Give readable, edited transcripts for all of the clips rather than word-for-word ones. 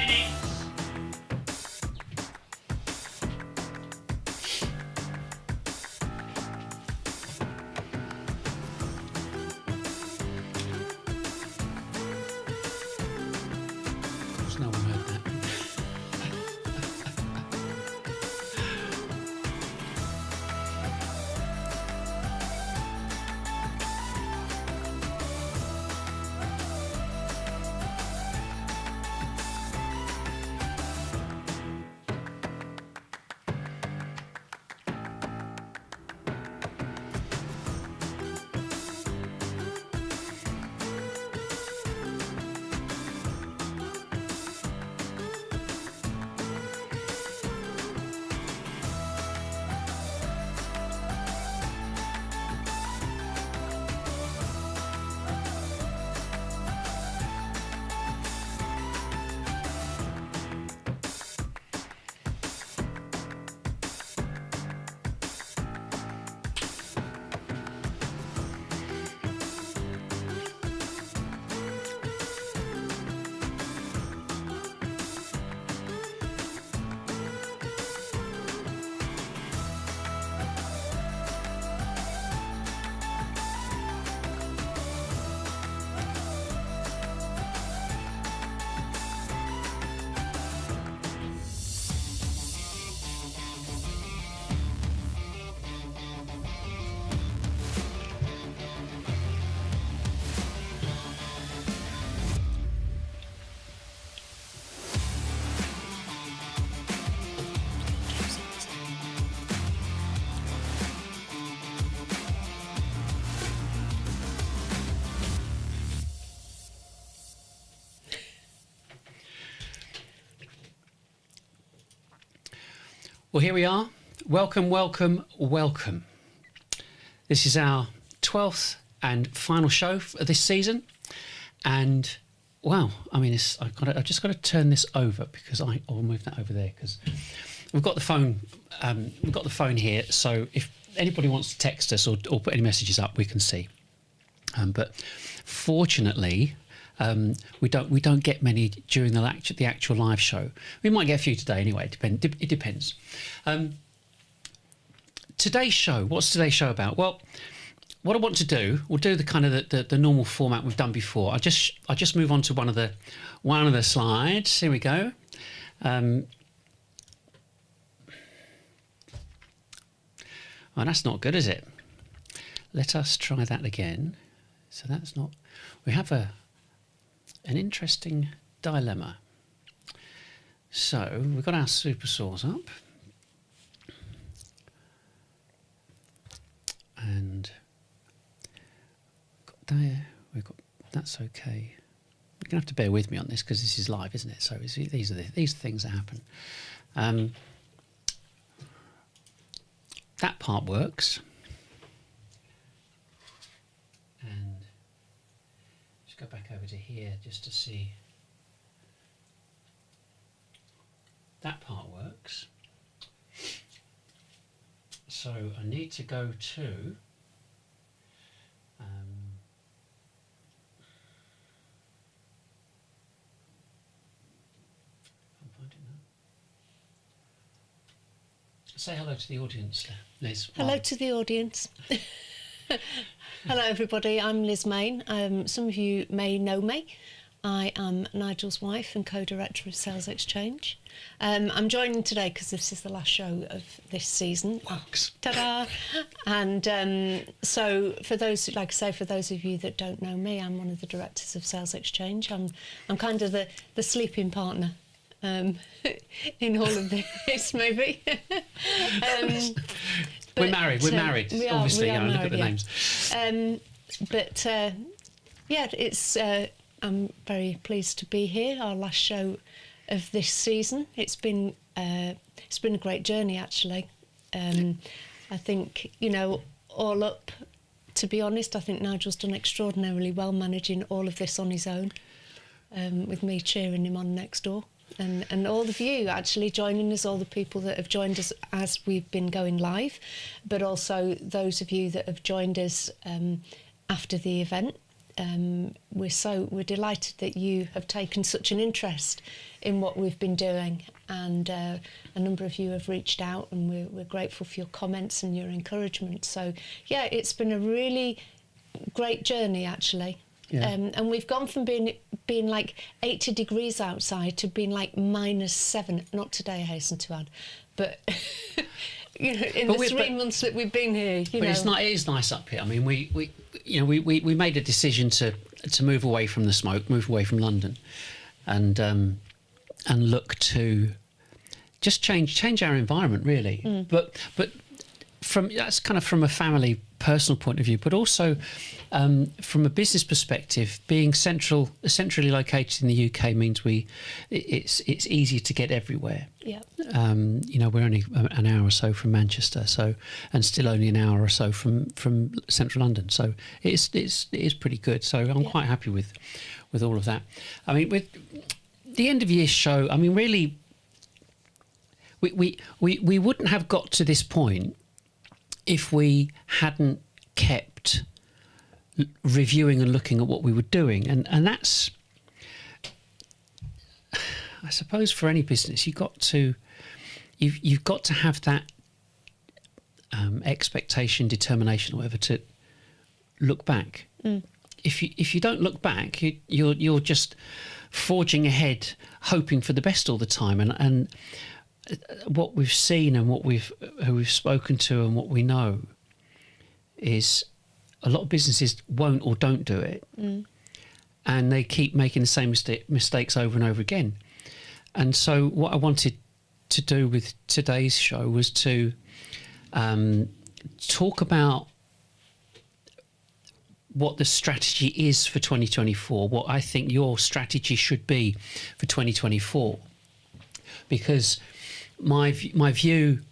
minutes. Of course, no one heard that. Well, here we are. Welcome, welcome, welcome. This is our 12th and final show for this season. And, wow, I mean, I've just got to turn this over because I'll move that over there because we've got the phone. We've got the phone here. So if anybody wants to text us or put any messages up, we can see. But fortunately, we don't get many during the actual live show. We might get a few today anyway. It depends. Today's show. What's today's show about? Well, what I want to do, we'll do the kind of the normal format we've done before. I just move on to one of the slides. Here we go. Oh, that's not good, is it? Let us try that again. So that's not. We have an interesting dilemma. So we've got our super saws up. And got there, that's okay. You're gonna have to bear with me on this because this is live, isn't it? So these are things that happen. That part works. And just go back over to here just to see. That part works. So I need to go to I'm finding that. Say hello to the audience, Liz. Hello to the audience. Hello everybody, I'm Liz Main. Some of you may know me. I am Nigel's wife and co-director of Sales Exchange. I'm joining today because this is the last show of this season. Works. Ta-da! And so for those, like I say, for those of you that don't know me, I'm one of the directors of Sales Exchange. I'm kind of the sleeping partner in all of this, maybe. We're married. Obviously, we are look married, at the names. Yeah, it's. I'm very pleased to be here. Our last show of this season. It's been a great journey, actually. I think all up. To be honest, I think Nigel's done extraordinarily well managing all of this on his own, with me cheering him on next door. And all of you actually joining us, all the people that have joined us as we've been going live, but also those of you that have joined us after the event. we're delighted that you have taken such an interest in what we've been doing, and a number of you have reached out, and we're grateful for your comments and your encouragement. So yeah, it's been a really great journey actually. Yeah. And we've gone from being like 80 degrees outside to being like -7. Not today, I hasten to add, but you know, in the 3 months that we've been here, you know. It is nice up here. I mean, we made a decision to move away from the smoke, move away from London, and look to just change our environment really. But that's kind of from a family, personal point of view, but also from a business perspective, being centrally located in the UK means it's easier to get everywhere. Yeah. You know, we're only an hour or so from Manchester, and still only an hour or so from central London. So it is pretty good. So I'm quite happy with all of that. I mean, with the end of year show, I mean, really, we wouldn't have got to this point if we hadn't kept reviewing and looking at what we were doing, and that's, I suppose, for any business, you've got to have that expectation, determination, or whatever, to look back. If you don't look back, you're just forging ahead, hoping for the best all the time, and what we've seen and who we've spoken to and what we know is a lot of businesses won't or don't do it, and they keep making the same mistakes over and over again. And so what I wanted to do with today's show was to talk about what the strategy is for 2024, what I think your strategy should be for 2024, because my view,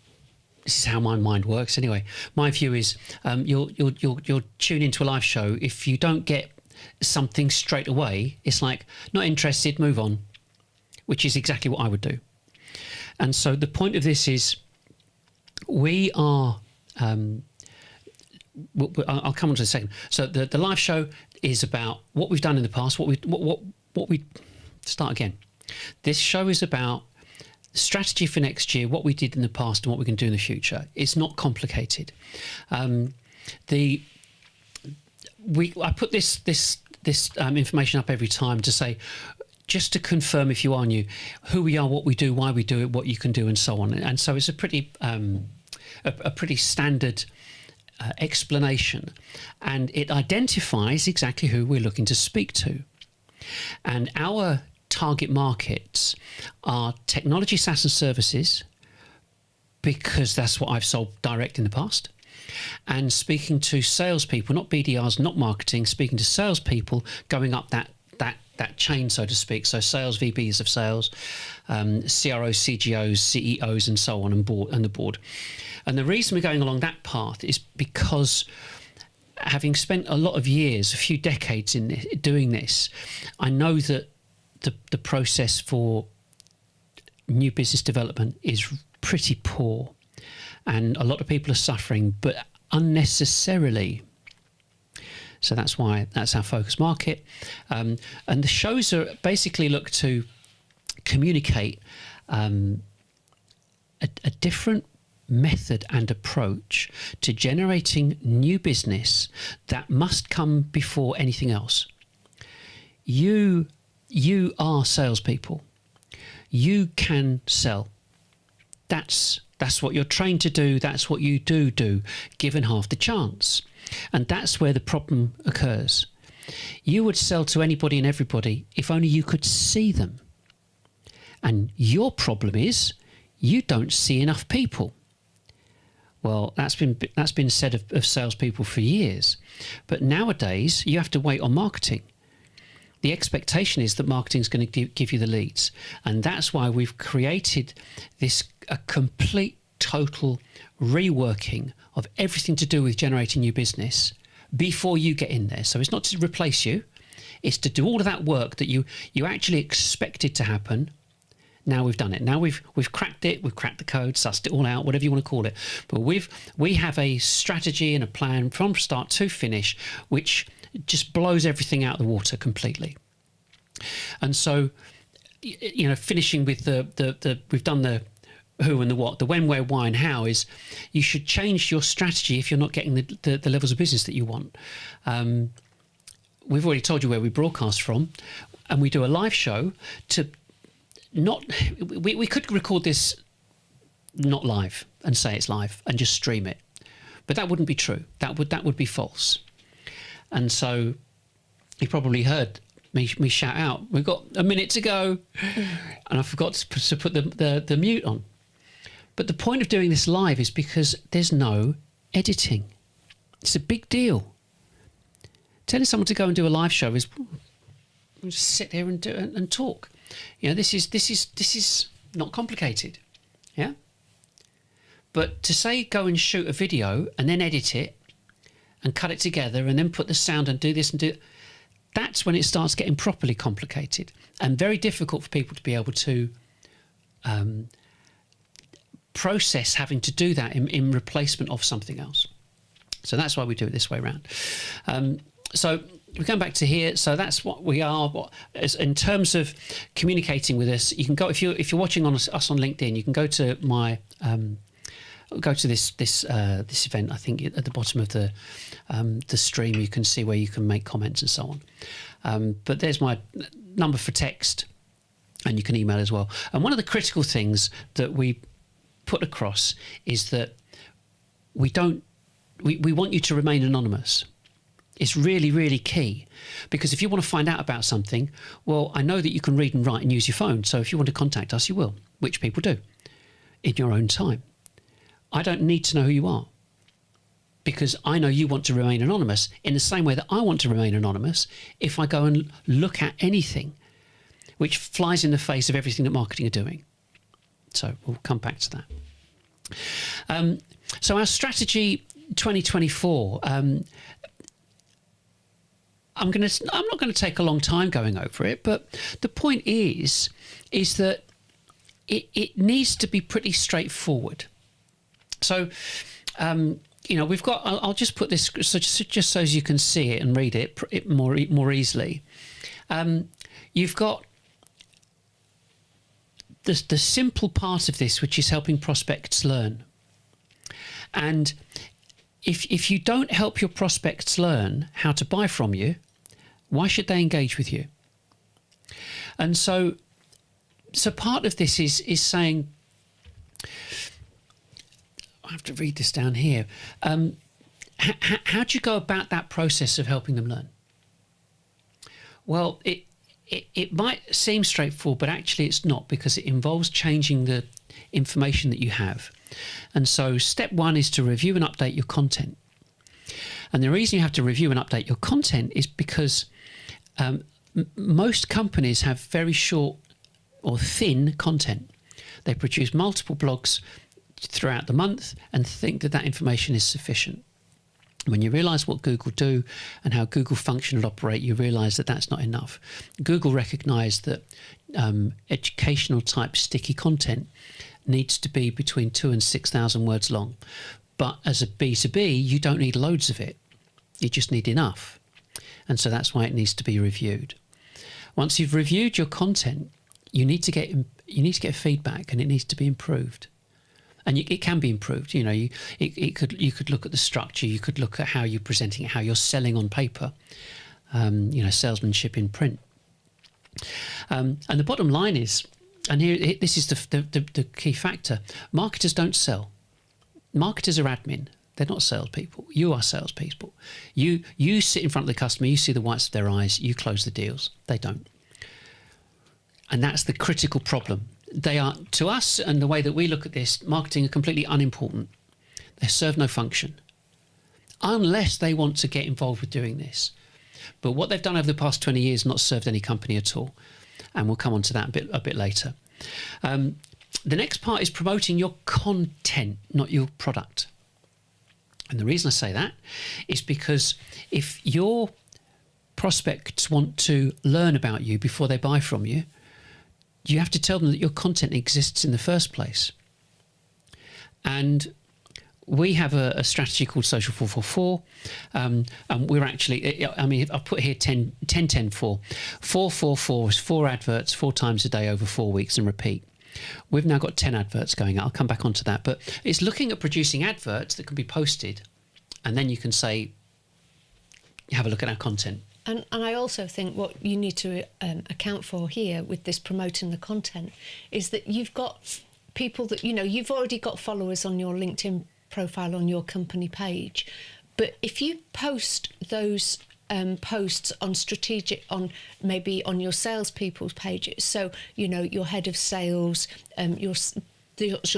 this is how my mind works anyway. My view is you'll tune into a live show. If you don't get something straight away, it's like, not interested, move on, which is exactly what I would do. And so the point of this is, we are. I'll come on to the second. So the live show is about what we've done in the past. What we start again. This show is about strategy for next year, what we did in the past and what we can do in the future. It's not complicated. I put this information up every time to say, just to confirm, if you are new, who we are, what we do, why we do it, what you can do, and so on. And so it's a pretty standard explanation, and it identifies exactly who we're looking to speak to. And our target markets are technology, SaaS and services, because that's what I've sold direct in the past, and speaking to salespeople, not BDRs, not marketing, speaking to salespeople going up that chain, so to speak. So sales VPs of sales, CROs, CGOs, CEOs, and so on, and the board. And the reason we're going along that path is because, having spent a lot of years, a few decades in doing this, I know that the process for new business development is pretty poor, and a lot of people are suffering, but unnecessarily. So that's our focus market. And the shows are basically look to communicate a different method and approach to generating new business that must come before anything else. You are salespeople. You can sell. That's what you're trained to do. That's what you do, given half the chance. And that's where the problem occurs. You would sell to anybody and everybody if only you could see them. And your problem is you don't see enough people. Well, that's been said of salespeople for years. But nowadays, you have to wait on marketing. The expectation is that marketing is going to give you the leads. And that's why we've created a complete, total reworking of everything to do with generating new business before you get in there. So it's not to replace you. It's to do all of that work that you actually expected to happen. Now we've done it. Now we've cracked it. We've cracked the code, sussed it all out, whatever you want to call it. But we have a strategy and a plan from start to finish, which it just blows everything out of the water completely. And so, you know, finishing with the we've done the who and the what, the when, where, why and how is you should change your strategy if you're not getting the levels of business that you want. We've already told you where we broadcast from, and we do a live show to not, we could record this not live and say it's live and just stream it, but that wouldn't be true. That would be false. And so you probably heard me shout out, we've got a minute to go, and I forgot to put the mute on. But the point of doing this live is because there's no editing. It's a big deal. Telling someone to go and do a live show is just sit there and do and talk. You know, this is not complicated. Yeah. But to say go and shoot a video and then edit it and cut it together and then put the sound and do this and do, that's when it starts getting properly complicated and very difficult for people to be able to process having to do that in replacement of something else. So that's why we do it this way around. So we're going back to here. So that's what we are. In terms of communicating with us, you can go, if you're watching us on LinkedIn, you can go to my go to this event. I think at the bottom of the stream you can see where you can make comments and so on. But there's my number for text, and you can email as well. And one of the critical things that we put across is that we want you to remain anonymous. It's really, really key, because if you want to find out about something, well, I know that you can read and write and use your phone. So if you want to contact us, you will, which people do in your own time. I don't need to know who you are, because I know you want to remain anonymous in the same way that I want to remain anonymous if I go and look at anything which flies in the face of everything that marketing are doing. So we'll come back to that. So our strategy 2024, I'm not going to take a long time going over it, but the point is that it needs to be pretty straightforward. So, you know, we've got, I'll just put this just so as you can see it and read it more easily. You've got the simple part of this, which is helping prospects learn. And if you don't help your prospects learn how to buy from you, why should they engage with you? And so part of this is saying, I have to read this down here. How do you go about that process of helping them learn? Well, it might seem straightforward, but actually it's not, because it involves changing the information that you have. And so step one is to review and update your content. And the reason you have to review and update your content is because most companies have very short or thin content. They produce multiple blogs throughout the month and think that information is sufficient. When you realise what Google do and how Google function and operate, you realise that that's not enough. Google recognised that educational type sticky content needs to be between 2,000 and 6,000 words long. But as a B2B, you don't need loads of it. You just need enough. And so that's why it needs to be reviewed. Once you've reviewed your content, you need to get feedback, and it needs to be improved. And it can be improved. You know, you could look at the structure. You could look at how you're presenting it, how you're selling on paper. You know, salesmanship in print. And the bottom line is, and here this is the key factor: marketers don't sell. Marketers are admin. They're not salespeople. You are salespeople. You sit in front of the customer. You see the whites of their eyes. You close the deals. They don't. And that's the critical problem. They are, to us, and the way that we look at this, marketing are completely unimportant. They serve no function, unless they want to get involved with doing this. But what they've done over the past 20 years not served any company at all. And we'll come on to that a bit later. The next part is promoting your content, not your product. And the reason I say that is because if your prospects want to learn about you before they buy from you, you have to tell them that your content exists in the first place. And we have a strategy called Social 444. And we're actually, I mean, I'll put here 10, 10, 10, 4. 444 is 4 adverts 4 times a day over 4 weeks and repeat. We've now got 10 adverts going out. I'll come back onto that. But it's looking at producing adverts that can be posted. And then you can say, have a look at our content. And I also think what you need to account for here with this promoting the content is that you've got people that, you know, you've already got followers on your LinkedIn profile on your company page. But if you post those posts on strategic, on maybe on your salespeople's pages, so, you know, your head of sales, your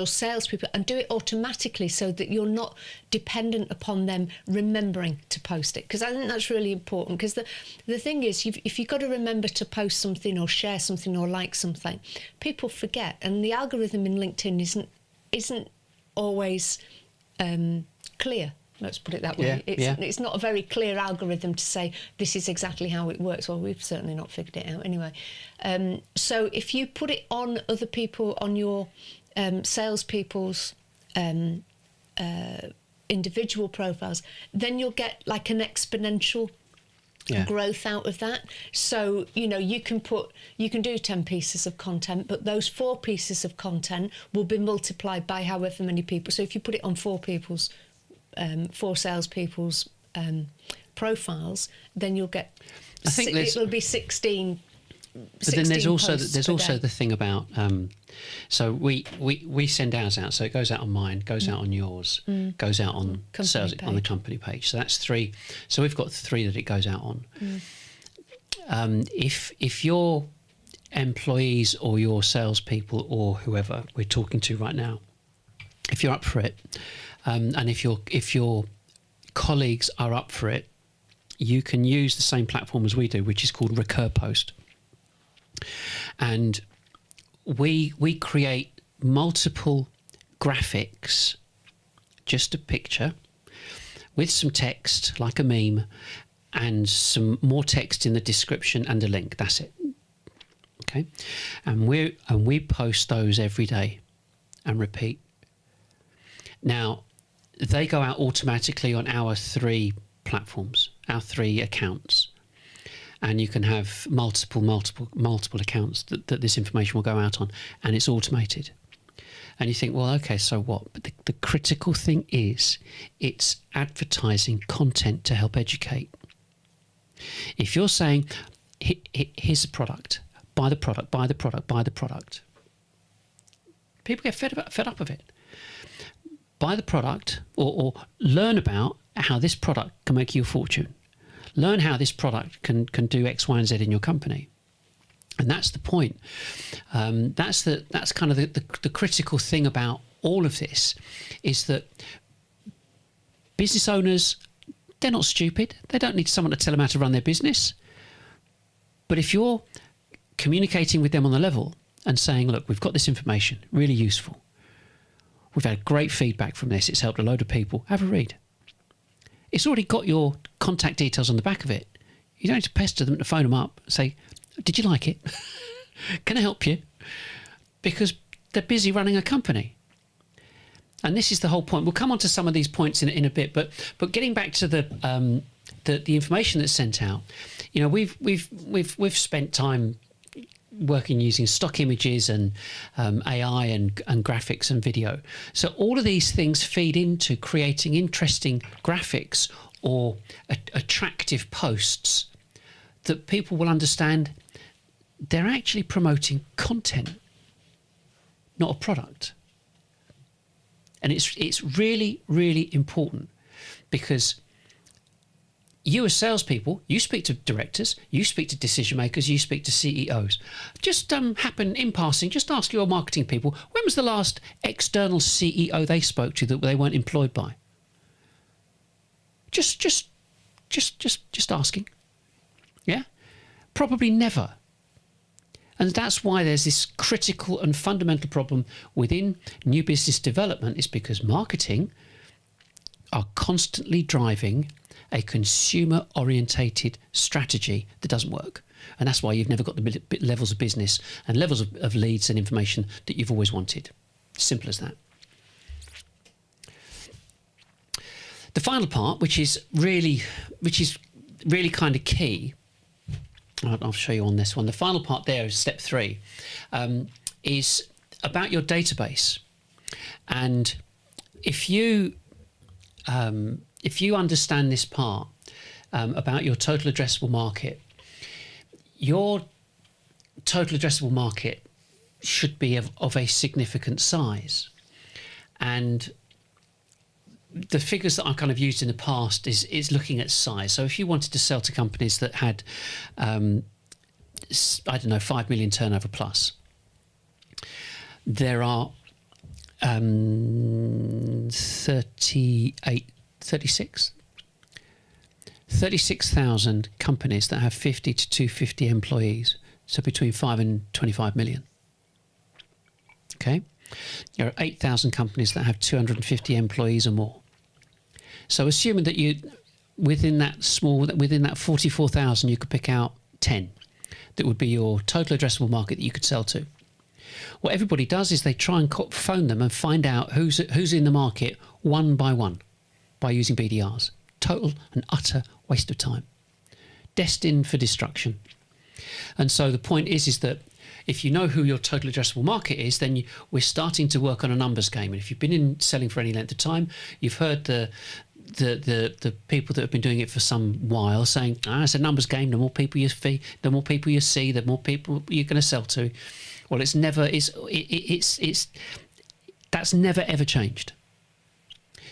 salespeople, and do it automatically so that you're not dependent upon them remembering to post it, because I think that's really important. Because the thing is, if you've got to remember to post something or share something or like something, people forget, and the algorithm in LinkedIn isn't always clear. Let's put it that way. It's not a very clear algorithm to say this is exactly how it works. Well, we've certainly not figured it out anyway. So if you put it on other people, on your salespeople's individual profiles, then you'll get like an exponential growth out of that. So, you know, you can do 10 pieces of content, but those 4 pieces of content will be multiplied by however many people. So if you put it on 4 salespeople's profiles, then you'll get. I think it'll be 16. But then there's also the thing about so we send ours out, so it goes out on mine, goes out on yours, goes out on sales on the company page. So that's 3. So we've got 3 that it goes out on. If your employees or your salespeople or whoever we're talking to right now, if you're up for it, and if your colleagues are up for it, you can use the same platform as we do, which is called Recur Post. And we create multiple graphics, just a picture, with some text like a meme, and some more text in the description and a link. That's it. Okay, and we post those every day and repeat. Now, they go out automatically on our 3 platforms, our 3 accounts. And you can have multiple accounts that this information will go out on, and it's automated. And you think, well, okay, so what? But the critical thing is, it's advertising content to help educate. If you're saying, here's the product, buy the product, buy the product, buy the product, people get fed up of it. Buy the product, or learn about how this product can make you a fortune. Learn how this product can do X, Y, and Z in your company. And that's the point. That's kind of the critical thing about all of this, is that business owners, they're not stupid. They don't need someone to tell them how to run their business. But if you're communicating with them on the level and saying, look, we've got this information, really useful. We've had great feedback from this. It's helped a load of people. Have a read. It's already got your contact details on the back of it. You don't need to pester them to phone them up and say, did you like it? Can I help you? Because they're busy running a company. And this is the whole point. We'll come on to some of these points in a bit, but getting back to the information that's sent out, you know, we've spent time working using stock images and AI and graphics and video. So all of these things feed into creating interesting graphics or attractive posts that people will understand they're actually promoting content, not a product. And it's really, really important, because you as salespeople, you speak to directors, you speak to decision makers, you speak to CEOs. Just happen in passing, just ask your marketing people, when was the last external CEO they spoke to that they weren't employed by? Just asking. Yeah? Probably never. And that's why there's this critical and fundamental problem within new business development, is because marketing are constantly driving a consumer-orientated strategy that doesn't work. And that's why you've never got the levels of business and levels of leads and information that you've always wanted. Simple as that. The final part, which is really kind of key, I'll show you on this one. The final part there is step 3, is about your database. And if you understand this part about your total addressable market, your total addressable market should be of a significant size. And the figures that I've kind of used in the past is looking at size. So if you wanted to sell to companies that had, I don't know, 5 million turnover plus, there are 36,000 companies that have 50 to 250 employees, so between 5 and 25 million. Okay, there are 8,000 companies that have 250 employees or more. So assuming that within that 44,000, you could pick out 10 that would be your total addressable market that you could sell to. What everybody does is they try and phone them and find out who's in the market one by one by using BDRs. Total and utter waste of time, destined for destruction. And so the point is that if you know who your total addressable market is, then we're starting to work on a numbers game. And if you've been in selling for any length of time, you've heard the people that have been doing it for some while saying, it's a numbers game. The more people you see, the more people you're going to sell to. Well, that's never ever changed.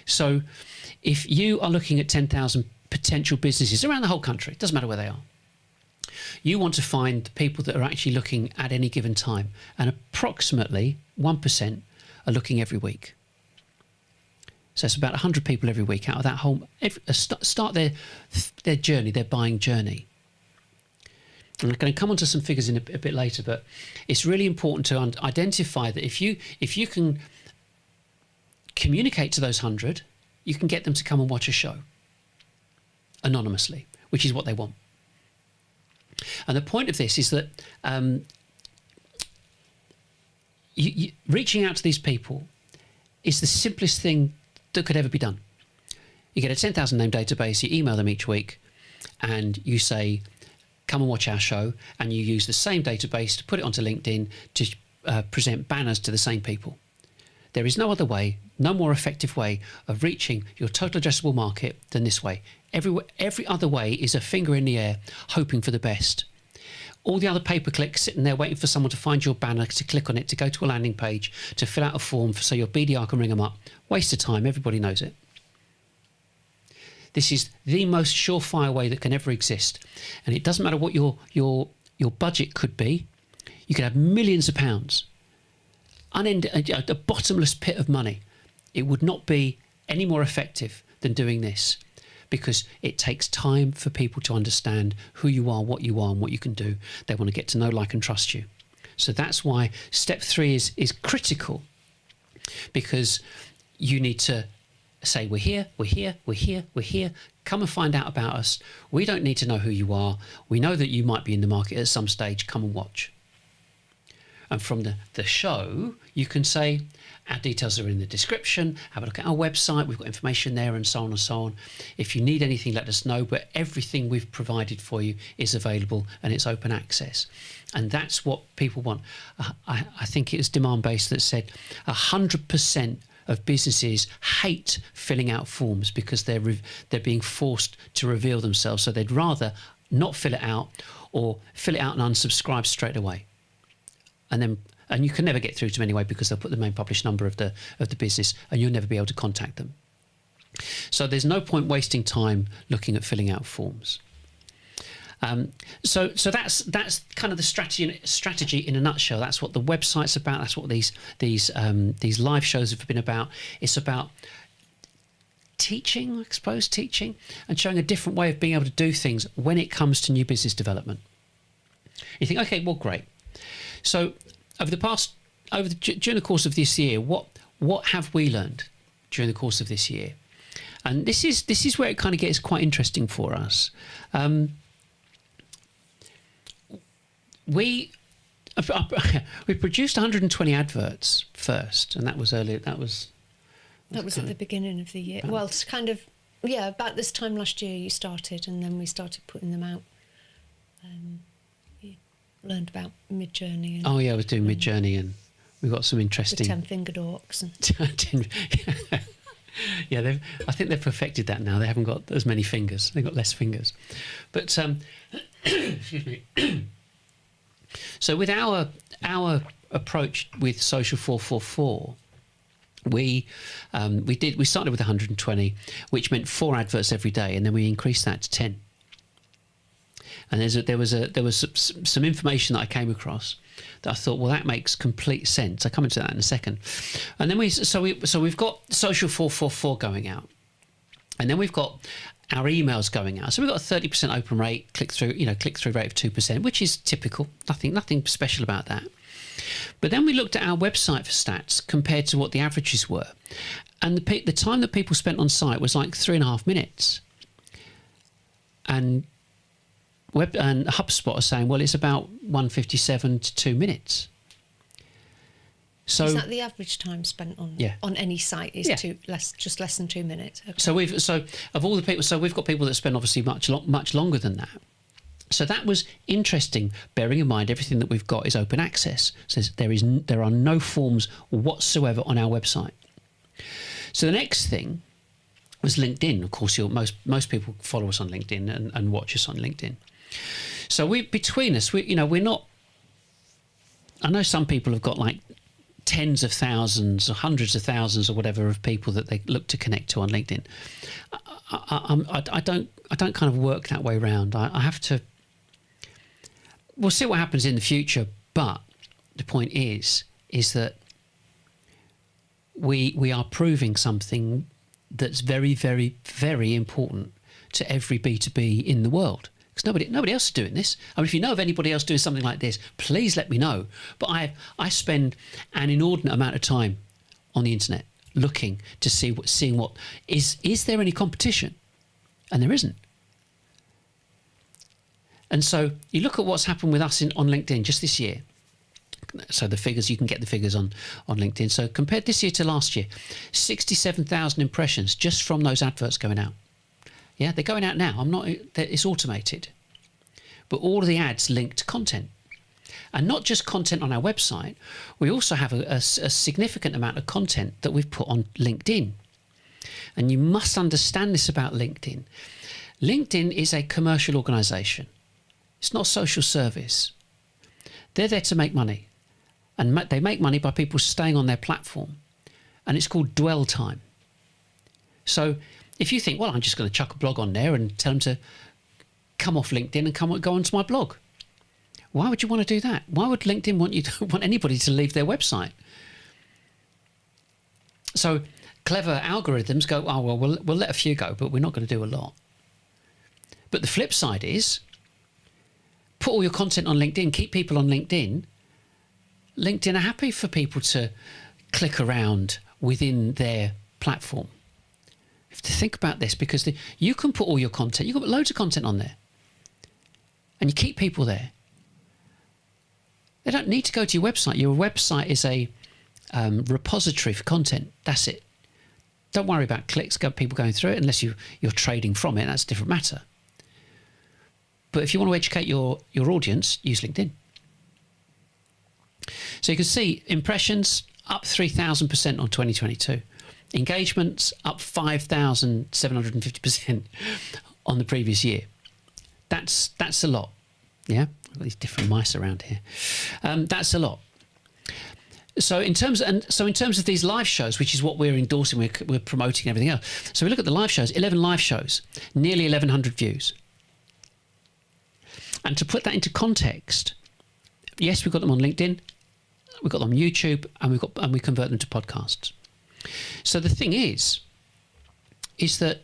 So if you are looking at 10,000 potential businesses around the whole country, it doesn't matter where they are, you want to find the people that are actually looking at any given time, and approximately 1% are looking every week. So it's about 100 people every week out of that whole, start their journey, their buying journey. And I'm going to come on to some figures in a bit later, but it's really important to identify that if you can communicate to those 100, you can get them to come and watch a show anonymously, which is what they want. And the point of this is that reaching out to these people is the simplest thing that could ever be done. You get a 10,000 name database, you email them each week, and you say, come and watch our show, and you use the same database to put it onto LinkedIn to present banners to the same people. There is no other way, no more effective way of reaching your total addressable market than this way. Every other way is a finger in the air, hoping for the best. All the other pay-per-clicks sitting there waiting for someone to find your banner, to click on it, to go to a landing page, to fill out a form so your BDR can ring them up. Waste of time, everybody knows it. This is the most surefire way that can ever exist. And it doesn't matter what your budget could be. You could have millions of pounds, a bottomless pit of money. It would not be any more effective than doing this, because it takes time for people to understand who you are, and what you can do. They want to get to know, like, and trust you. So that's why step 3 is critical, because you need to say, we're here. Come and find out about us. We don't need to know who you are. We know that you might be in the market at some stage. Come and watch. And from the show, you can say, our details are in the description. Have a look at our website. We've got information there, and so on and so on. If you need anything, let us know. But everything we've provided for you is available, and it's open access. And that's what people want. I think it was Demand-Based that said 100% of businesses hate filling out forms because they're being forced to reveal themselves. So they'd rather not fill it out, or fill it out and unsubscribe straight away. And you can never get through to them anyway, because they'll put the main published number of the business, and you'll never be able to contact them. So there's no point wasting time looking at filling out forms. So that's kind of the strategy in a nutshell. That's what the website's about. That's what these live shows have been about. It's about teaching and showing a different way of being able to do things when it comes to new business development. You think, okay, well, great. So during the course of this year, what have we learned during the course of this year? And this is where it kind of gets quite interesting for us. We produced 120 adverts first, and that was earlier. That was at the beginning of the year. Well, it's kind of about this time last year you started, and then we started putting them out. You learned about Midjourney. And, oh yeah, I was doing Midjourney, and we've got some interesting... The 10-fingered orcs. And... yeah, I think they've perfected that now. They haven't got as many fingers. They've got less fingers. But, excuse me. So with our approach with Social 444, we started with 120, which meant 4 adverts every day, and then we increased that to 10. And there was some information that I came across that I thought, well, that makes complete sense. I'll come into that in a second. And then we've got Social 444 going out, and then we've got our emails going out. So we've got a 30% open rate, click-through rate of 2%, which is typical. Nothing special about that. But then we looked at our website for stats compared to what the averages were, and the time that people spent on site was like 3.5 minutes. And HubSpot are saying, well, it's about 1:57 to 2 minutes. So is that the average time spent on any site? Is just less than 2 minutes? Okay. So of all the people, so we've got people that spend obviously much longer than that. So that was interesting, bearing in mind everything that we've got is open access. So there are no forms whatsoever on our website. So the next thing was LinkedIn. Of course, most people follow us on LinkedIn and watch us on LinkedIn. So we're not. I know some people have got like tens of thousands or hundreds of thousands or whatever of people that they look to connect to on LinkedIn. I don't kind of work that way around. I have to. We'll see what happens in the future, but the point is that we are proving something that's very, very, very important to every B2B in the world. Because nobody else is doing this. I mean, if you know of anybody else doing something like this, please let me know. But I spend an inordinate amount of time on the internet looking to seeing what is there any competition, and there isn't. And so you look at what's happened with us on LinkedIn just this year. So the figures, you can get the figures on LinkedIn. So compared this year to last year, 67,000 impressions just from those adverts going out. Yeah, they're going out now. It's automated. But all of the ads link to content. And not just content on our website. We also have a significant amount of content that we've put on LinkedIn. And you must understand this about LinkedIn. LinkedIn is a commercial organisation. It's not a social service. They're there to make money. And they make money by people staying on their platform. And it's called dwell time. So if you think, well, I'm just going to chuck a blog on there and tell them to come off LinkedIn and go onto my blog. Why would you want to do that? Why would LinkedIn want anybody to leave their website? So clever algorithms go, oh, well, we'll let a few go, but we're not going to do a lot. But the flip side is, put all your content on LinkedIn, keep people on LinkedIn. LinkedIn are happy for people to click around within their platform. You have to think about this, because you can put all your content, you've got loads of content on there, and you keep people there. They don't need to go to your website. Your website is a repository for content. That's it. Don't worry about clicks, people going through it, unless you're trading from it. That's a different matter. But if you want to educate your audience, use LinkedIn. So you can see impressions up 3,000% on 2022. Engagements up 5,750% on the previous year. That's a lot. Yeah, I've got these different mice around here. That's a lot. So in terms of these live shows, which is what we're endorsing, we're promoting everything else. So we look at the live shows, 11 live shows, nearly 1,100 views. And to put that into context, yes, we've got them on LinkedIn, we've got them on YouTube, and we convert them to podcasts. So the thing is that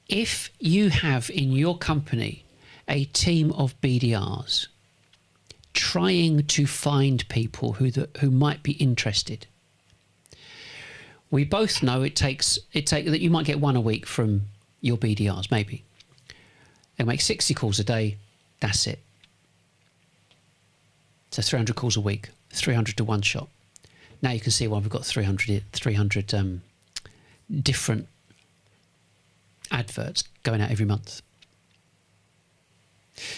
if you have in your company a team of BDRs trying to find people who might be interested, we both know it takes that you might get one a week from your BDRs, maybe. They make 60 calls a day. That's it. So 300 calls a week, 300 to one shot. Now you can see why we've got 300 different adverts going out every month.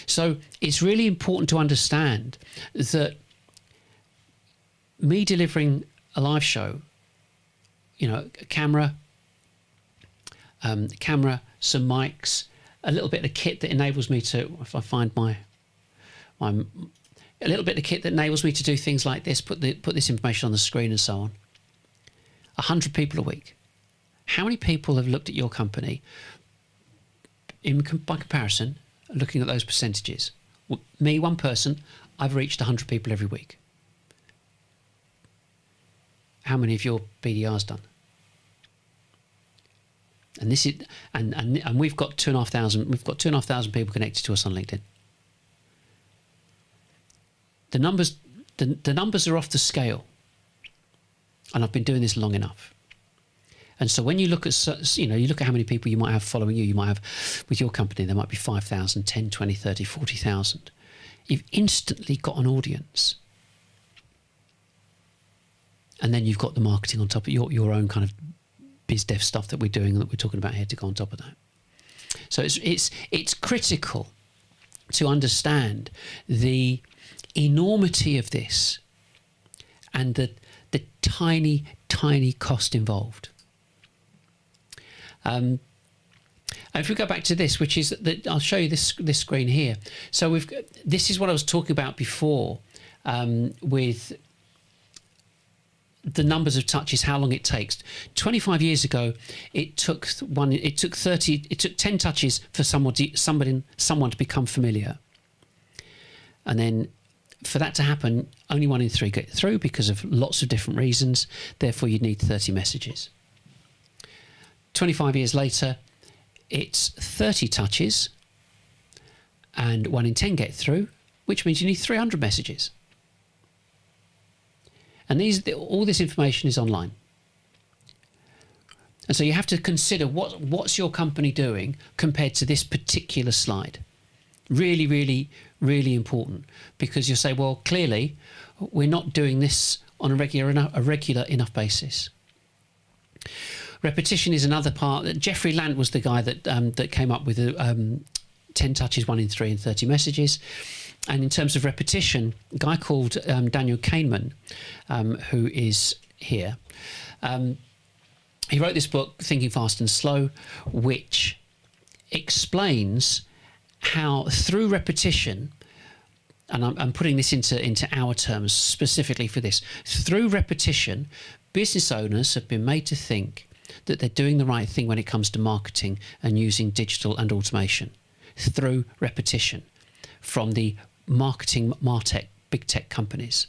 So it's really important to understand that me delivering a live show, a camera, some mics, a little bit of kit that enables me to, if I find a little bit of kit that enables me to do things like this, put this information on the screen and so on. 100 people a week. How many people have looked at your company by comparison, looking at those percentages? Me, one person, I've reached 100 people every week. How many of your BDR's done? And this is, and we've got 2,500. We've got 2,500 people connected to us on LinkedIn. The numbers are off the scale, and I've been doing this long enough. And so when you look at, you look at how many people you might have following you might have with your company, there might be 5,000, 10, 20, 30, 40,000. You've instantly got an audience. And then you've got the marketing on top of your own kind of biz dev stuff that we're doing and that we're talking about here to go on top of that. So it's critical to understand the enormity of this and the tiny cost involved. And if we go back to this, which is that I'll show you this screen here. So this is what I was talking about before with the numbers of touches, how long it takes. 25 years ago, it took 10 touches for someone to become familiar, and then for that to happen, only 1 in 3 get through because of lots of different reasons. Therefore, you'd need 30 messages. 25 years later, it's 30 touches and 1 in 10 get through, which means you need 300 messages. And all this information is online. And so you have to consider what's your company doing compared to this particular slide. Really, really, really important, because you'll say, well, clearly we're not doing this on a regular enough basis. Repetition is another part. Jeffrey Lant was the guy that came up with 10 touches, 1 in 3 and 30 messages. And in terms of repetition, a guy called Daniel Kahneman, who is here, he wrote this book, Thinking Fast and Slow, which explains how through repetition, and I'm putting this into our terms specifically for this, through repetition, business owners have been made to think that they're doing the right thing when it comes to marketing and using digital and automation through repetition from the marketing martech big tech companies.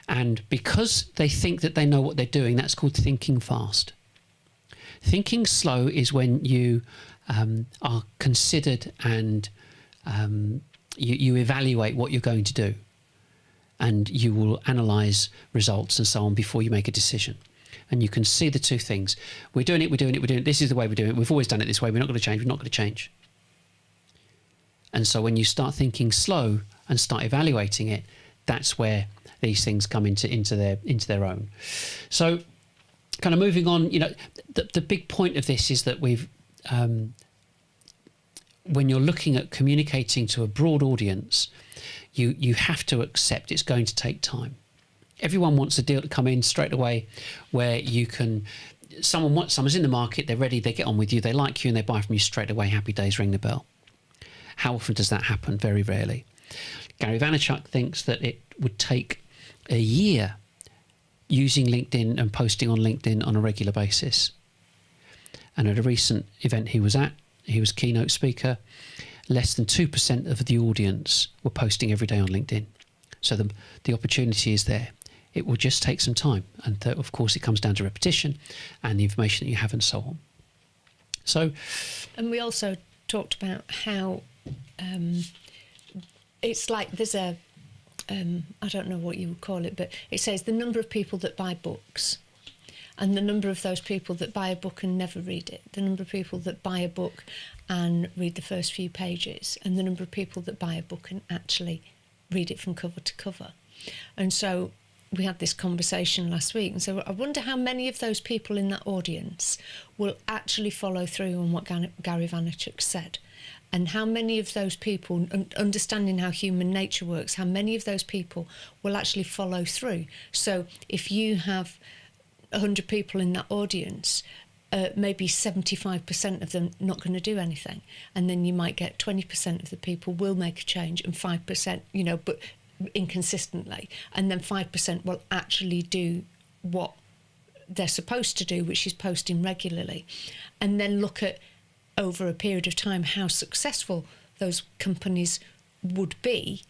And because they think that they know what they're doing, that's called thinking fast. Thinking slow is when you are considered and you evaluate what you're going to do, and you will analyse results and so on before you make a decision. And you can see the two things. We're doing it. This is the way we're doing it. We've always done it this way. We're not going to change. We're not going to change. And so when you start thinking slow and start evaluating it, that's where these things come into their own. So kind of moving on, the big point of this is that we've when you're looking at communicating to a broad audience, you have to accept it's going to take time. Everyone wants a deal to come in straight away where you can, someone's in the market, they're ready, they get on with you, they like you and they buy from you straight away, happy days, ring the bell. How often does that happen? Very rarely. Gary Vaynerchuk thinks that it would take a year using LinkedIn and posting on LinkedIn on a regular basis. And at a recent event he was at, he was keynote speaker, less than 2% of the audience were posting every day on LinkedIn. So the opportunity is there. It will just take some time. And of course, it comes down to repetition and the information that you have and so on. So, and we also talked about how it's like there's a, I don't know what you would call it, but it says the number of people that buy books and the number of those people that buy a book and never read it, the number of people that buy a book and read the first few pages, and the number of people that buy a book and actually read it from cover to cover. And so we had this conversation last week, and so I wonder how many of those people in that audience will actually follow through on what Gary Vaynerchuk said, and how many of those people, understanding how human nature works, how many of those people will actually follow through. So if you have 100 people in that audience, maybe 75% of them not going to do anything, and then you might get 20% of the people will make a change, and 5%, but inconsistently, and then 5% will actually do what they're supposed to do, which is posting regularly, and then look at over a period of time how successful those companies would be,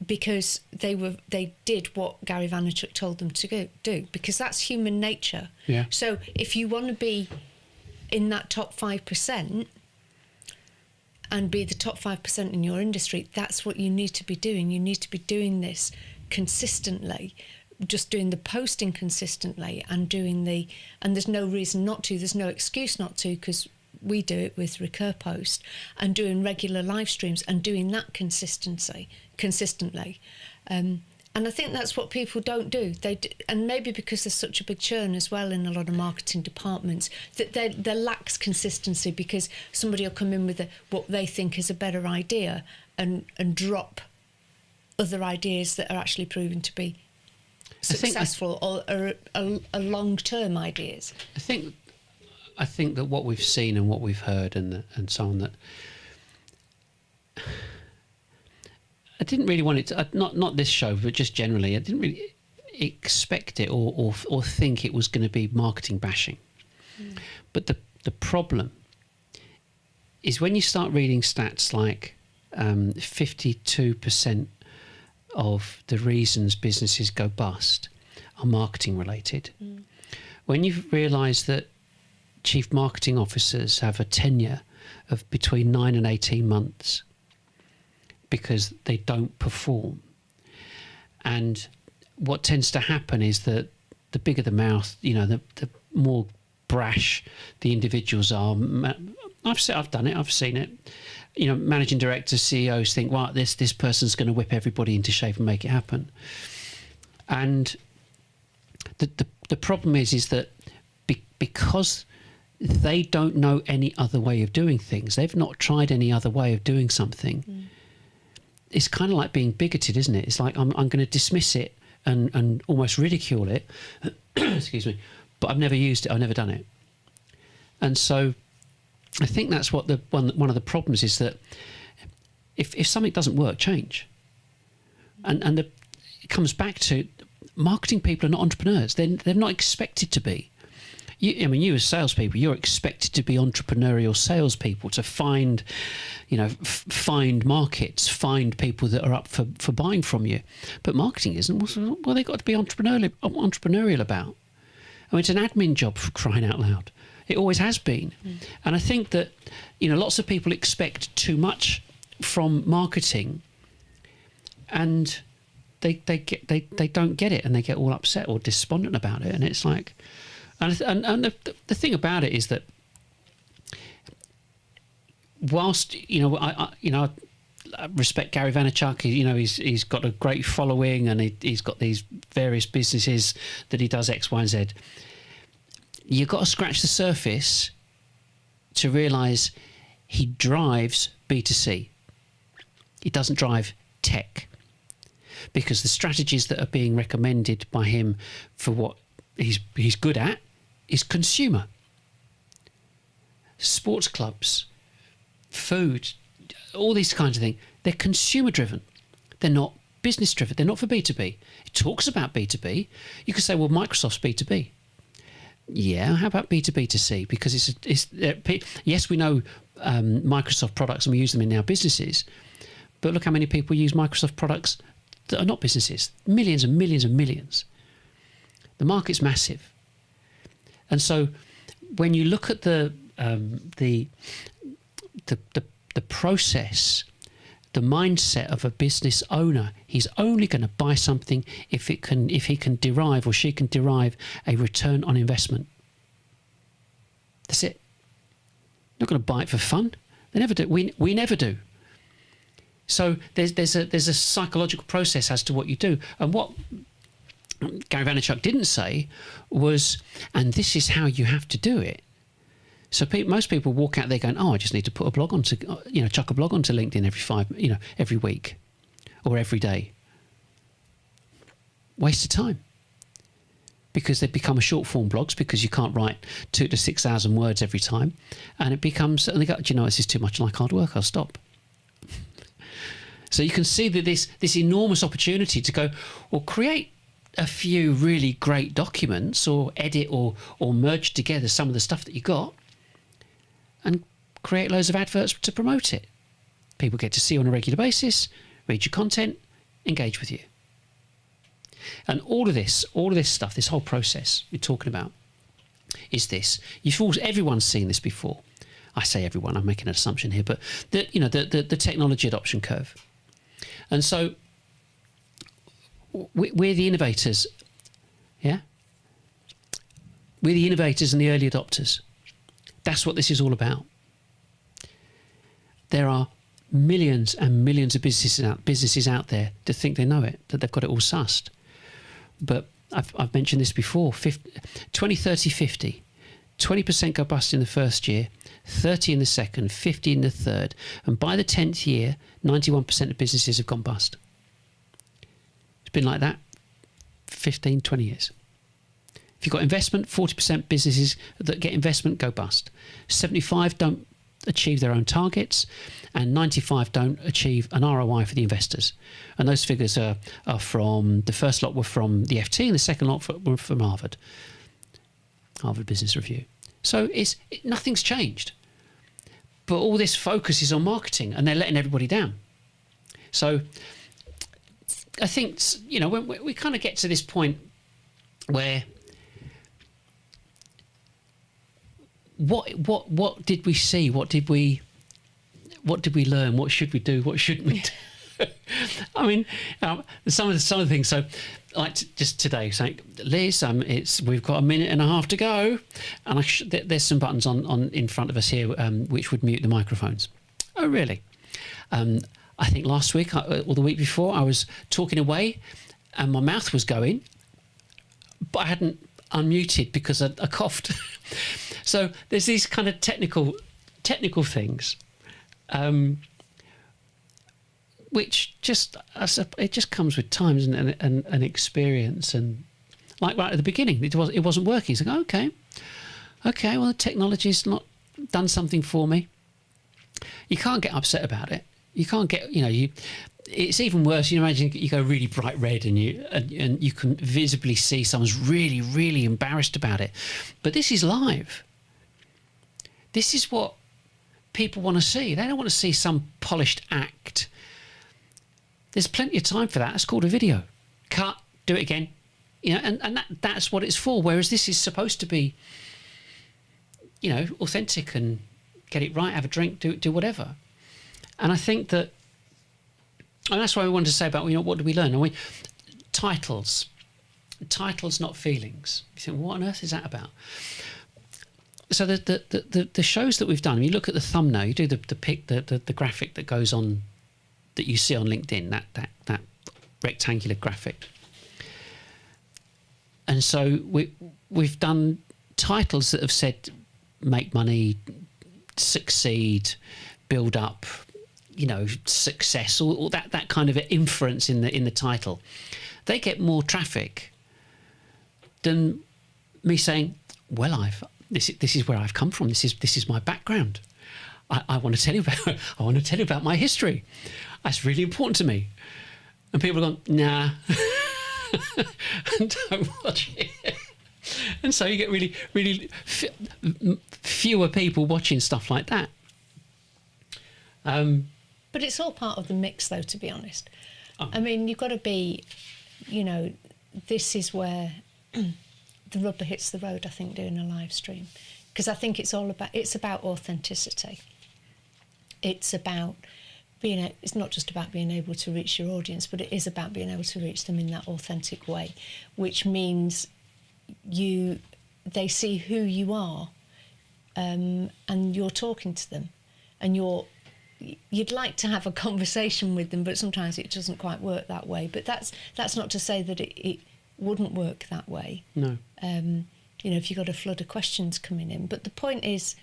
because they did what Gary Vaynerchuk told them to do, because that's human nature. Yeah. So if you want to be in that top 5% and be the top 5% in your industry, that's what you need to be doing. You need to be doing this consistently, just doing the posting consistently, and there's no reason not to, there's no excuse not to, because we do it with Recur Post, and doing regular live streams and doing that consistently. And I think that's what people don't do. And maybe because there's such a big churn as well in a lot of marketing departments, that there lacks consistency, because somebody will come in with what they think is a better idea and drop other ideas that are actually proven to be successful or are long-term ideas. I think that what we've seen and what we've heard and so on, that I didn't really want it to, not this show, but just generally, I didn't really expect it or think it was going to be marketing bashing. But the problem is when you start reading stats like 52% of the reasons businesses go bust are marketing related. When you realise that chief marketing officers have a tenure of between 9 and 18 months because they don't perform. And what tends to happen is that the bigger the mouth, the more brash the individuals are. I've done it, I've seen it. Managing directors, CEOs think, well, this person's going to whip everybody into shape and make it happen. And the problem is that because they don't know any other way of doing things, they've not tried any other way of doing something. It's kind of like being bigoted, isn't it? It's like I'm going to dismiss it and almost ridicule it. Excuse me. But I've never used it. I've never done it. And so I think that's what one of the problems is, that if something doesn't work, change. And it comes back to marketing people are not entrepreneurs. They're not expected to be. You as salespeople, you're expected to be entrepreneurial salespeople, to find markets, find people that are up for buying from you. But marketing isn't. Well, they've got to be entrepreneurial about. I mean, it's an admin job, for crying out loud. It always has been. And I think that, lots of people expect too much from marketing, and they don't get it, and they get all upset or despondent about it. And it's like, and the thing about it is that whilst I respect Gary Vaynerchuk, he's got a great following, and he's got these various businesses that he does X, Y, and Z. You've got to scratch the surface to realise he drives B2C. He doesn't drive tech, because the strategies that are being recommended by him for what he's good at is consumer. Sports clubs, food, all these kinds of things, they're consumer driven. They're not business driven. They're not for B2B. It talks about B2B. You could say, well, Microsoft's B2B. Yeah, how about B2B2C? Because yes, we know Microsoft products and we use them in our businesses, but look how many people use Microsoft products that are not businesses. Millions and millions and millions. The market's massive. And so when you look at the process, the mindset of a business owner, he's only going to buy something if he can derive, or she can derive, a return on investment. That's it. Not going to buy it for fun. They never do. We never do. So there's a psychological process as to what you do, and what Gary Vaynerchuk didn't say was, and this is how you have to do it. So most people walk out there going, oh, I just need to put a blog onto, chuck a blog onto LinkedIn every week or every day. Waste of time. Because they become a short form blogs because you can't write 2,000 to 6,000 words every time. And it becomes, and they go, do you know, this is too much like hard work, I'll stop. So you can see that this enormous opportunity to go, well, create a few really great documents or edit or merge together some of the stuff that you got and create loads of adverts to promote it. People get to see you on a regular basis, read your content, engage with you. And all of this stuff, this whole process we're talking about is this. Everyone's seen this before. I say everyone, I'm making an assumption here, but the technology adoption curve. And so we're the innovators, yeah? We're the innovators and the early adopters. That's what this is all about. There are millions and millions of businesses out there that think they know it, that they've got it all sussed. But I've mentioned this before, 20, 30, 50. 20% go bust in the first year, 30 in the second, 50 in the third. And by the 10th year, 91% of businesses have gone bust. It's been like that 15, 20 years. If you've got investment, 40% businesses that get investment go bust. 75 don't achieve their own targets, and 95 don't achieve an ROI for the investors. And those figures are from, the first lot were from the FT and the second lot were from Harvard Business Review. So nothing's changed. But all this focus is on marketing and they're letting everybody down. So I think, when we kind of get to this point where what did we see? What did we learn? What should we do? What shouldn't we do? I mean, some of the things. So, like just today, saying, Liz, we've got a minute and a half to go, and there's some buttons on in front of us here which would mute the microphones. Oh, really? I think last week or the week before, I was talking away, and my mouth was going, but I hadn't unmuted because I coughed. So there's these kind of technical things, which it just comes with time and experience. And like right at the beginning, it wasn't working. It's like, okay, well, the technology's not done something for me. You can't get upset about it. You can't get, it's even worse. You imagine you go really bright red and you can visibly see someone's really, really embarrassed about it. But this is live. This is what people want to see. They don't want to see some polished act. There's plenty of time for that. It's called a video. Cut, do it again. And that's what it's for. Whereas this is supposed to be, authentic and get it right, have a drink, do whatever. And I think that, and that's why we wanted to say about, what do we learn? Titles, not feelings. You think, what on earth is that about? So the shows that we've done, you look at the thumbnail, you do the graphic that goes on, that you see on LinkedIn, that rectangular graphic. And so we've done titles that have said, make money, succeed, build up, success, all that kind of inference in the title. They get more traffic than me saying, well, this is where I've come from. This is my background. I want to tell you about my history. That's really important to me. And people are going, nah, and don't watch it. And so you get really, really fewer people watching stuff like that. But it's all part of the mix, though, to be honest. Oh. I mean, you've got to be, this is where the rubber hits the road, I think, doing a live stream. Because I think it's about authenticity. It's about it's not just about being able to reach your audience, but it is about being able to reach them in that authentic way, which means they see who you are, and you're talking to them, and you'd like to have a conversation with them, but sometimes it doesn't quite work that way. But that's not to say that wouldn't work that way. No. You know, if you've got a flood of questions coming in. But the point is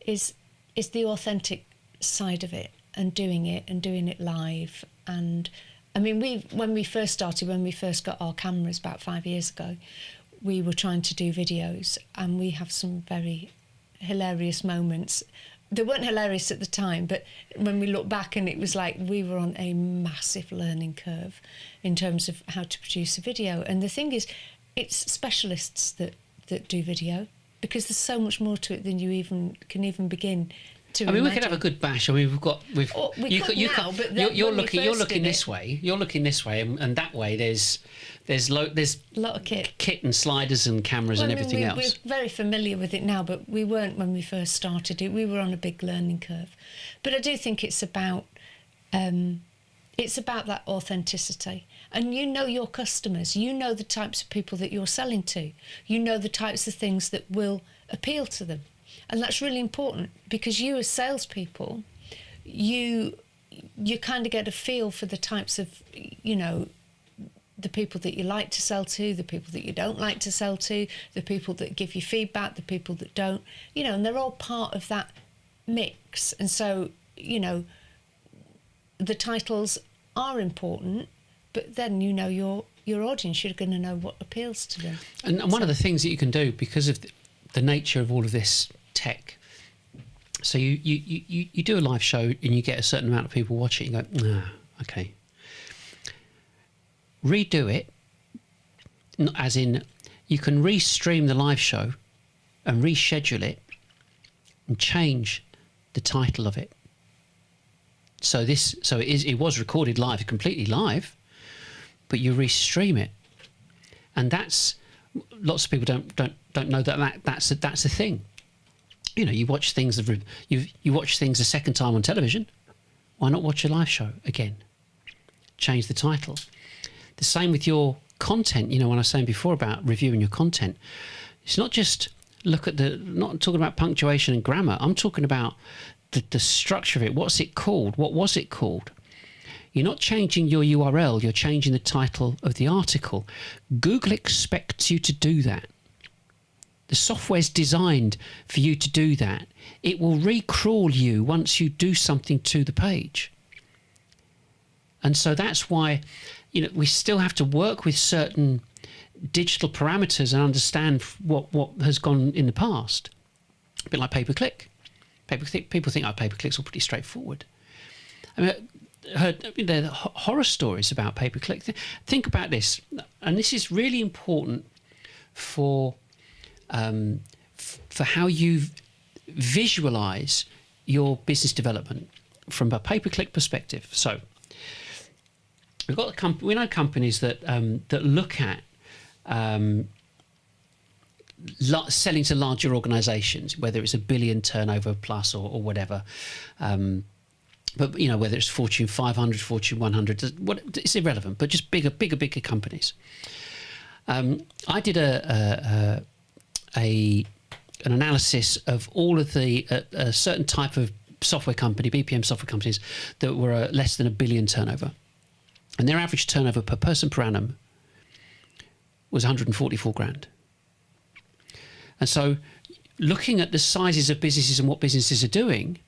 the authentic side of it, and doing it live. And I mean, when we first got our cameras about 5 years ago, we were trying to do videos, and we have some very hilarious moments. They weren't hilarious at the time, but when we look back, and it was like we were on a massive learning curve in terms of how to produce a video. And the thing is, it's specialists that do video, because there's so much more to it than you can even begin to imagine. We could have a good bash. I mean, you're looking this way. You're looking this way, and that way there's a lot of kit and sliders and cameras and everything else. We're very familiar with it now, but we weren't when we first started it. We were on a big learning curve. But I do think it's about that authenticity. And you know your customers. You know the types of people that you're selling to. You know the types of things that will appeal to them. And that's really important, because you as salespeople, you kind of get a feel for the types of, you know, the people that you like to sell to, the people that you don't like to sell to, the people that give you feedback, the people that don't, you know, and they're all part of that mix. And so, you know, the titles are important, but then you know your audience, you're going to know what appeals to them. And one of the things that you can do, because of the nature of all of this tech, so you do a live show and you get a certain amount of people watch it, you go, okay. Redo it, as in you can restream the live show and reschedule it and change the title of it. So it was recorded live, completely live, but you restream it, and that's, lots of people don't know that's a thing. You know, you watch things you watch things a second time on television. Why not watch a live show again? Change the title. The same with your content. You know, when I was saying before about reviewing your content, it's not just not talking about punctuation and grammar. I'm talking about the structure of it. What's it called? What was it called? You're not changing your URL, you're changing the title of the article. Google expects you to do that. The software's designed for you to do that. It will recrawl you once you do something to the page. And so that's why, you know, we still have to work with certain digital parameters and understand what has gone in the past. A bit like pay-per-click. People think pay-per-clicks are pretty straightforward. I mean, there are horror stories about pay-per-click. Think about this, and this is really important for how you visualize your business development from a pay-per-click perspective. So we know companies that look at selling to larger organizations, whether it's $1 billion turnover plus or whatever. But, you know, whether it's Fortune 500, Fortune 100, it's irrelevant, but just bigger companies. I did an analysis of all of the a certain type of software company, BPM software companies, that were less than $1 billion turnover. And their average turnover per person per annum was 144 grand. And so looking at the sizes of businesses and what businesses are doing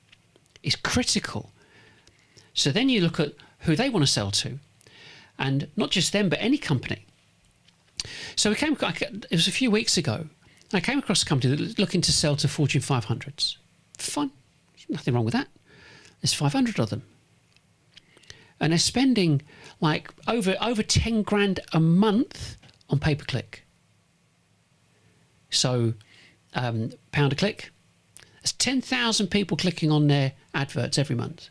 is critical. So then you look at who they want to sell to, and not just them, but any company. So it was a few weeks ago, I came across a company that was looking to sell to Fortune 500s. Fine, nothing wrong with that. There's 500 of them. And they're spending like over 10 grand a month on pay-per-click. So pound a click. There's 10,000 people clicking on their adverts every month,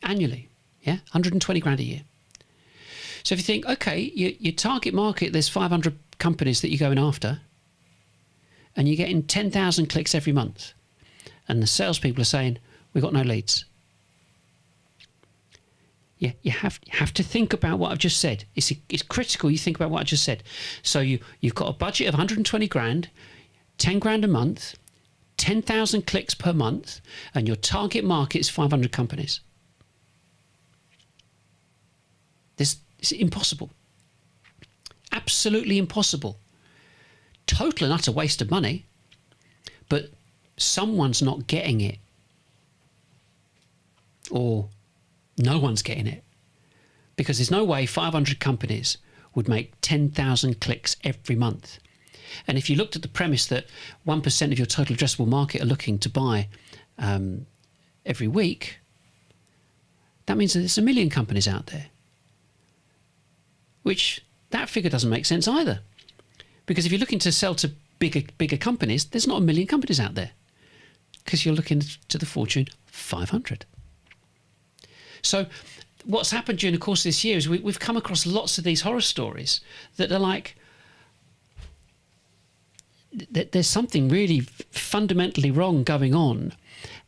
annually. Yeah, 120 grand a year. So if you think, okay, your target market, there's 500 companies that you're going after, and you're getting 10,000 clicks every month, and the salespeople are saying, we've got no leads. Yeah, you have to think about what I've just said. It's critical you think about what I just said. So you've got a budget of 120 grand, 10 grand a month, 10,000 clicks per month, and your target market is 500 companies. It's impossible. absolutely impossible. Total and utter waste of money, but someone's not getting it, or no one's getting it, because there's no way 500 companies would make 10,000 clicks every month. And if you looked at the premise that 1% of your total addressable market are looking to buy every week, that means that there's 1 million companies out there, which that figure doesn't make sense either. Because if you're looking to sell to bigger companies, there's not 1 million companies out there, because you're looking to the Fortune 500. So what's happened during the course of this year is we've come across lots of these horror stories that are like, there's something really fundamentally wrong going on,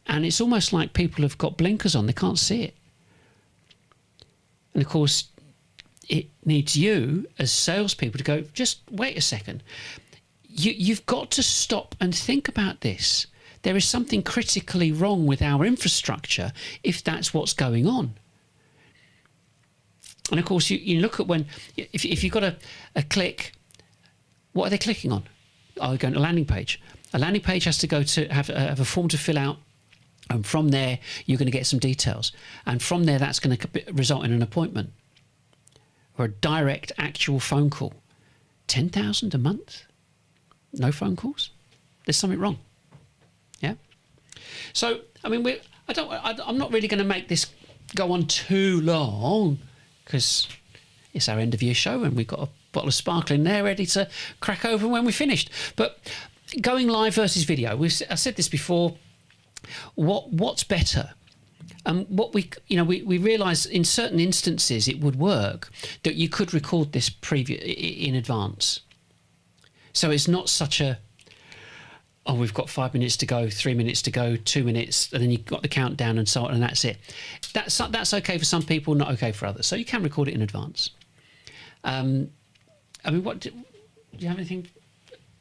and it's almost like people have got blinkers on, they can't see it. And of course, it needs you as salespeople to go, just wait a second. You've got to stop and think about this. There is something critically wrong with our infrastructure if that's what's going on. And of course, you look at if you've got a click, what are they clicking on? Are they going to a landing page? A landing page has to go to have a form to fill out. And from there, you're going to get some details. And from there, that's going to result in an appointment or a direct actual phone call. 10,000 a month? No phone calls? There's something wrong. Yeah? So, I mean, I'm not really going to make this go on too long, because it's our end of year show and we've got a bottle of sparkling there ready to crack over when we're finished. But going live versus video, I said this before. What's better? What we realise in certain instances it would work that you could record this in advance. So it's not such a, oh, we've got 5 minutes to go, 3 minutes to go, 2 minutes, and then you've got the countdown and so on, and that's it. That's okay for some people, not okay for others. So you can record it in advance. I mean, do you have anything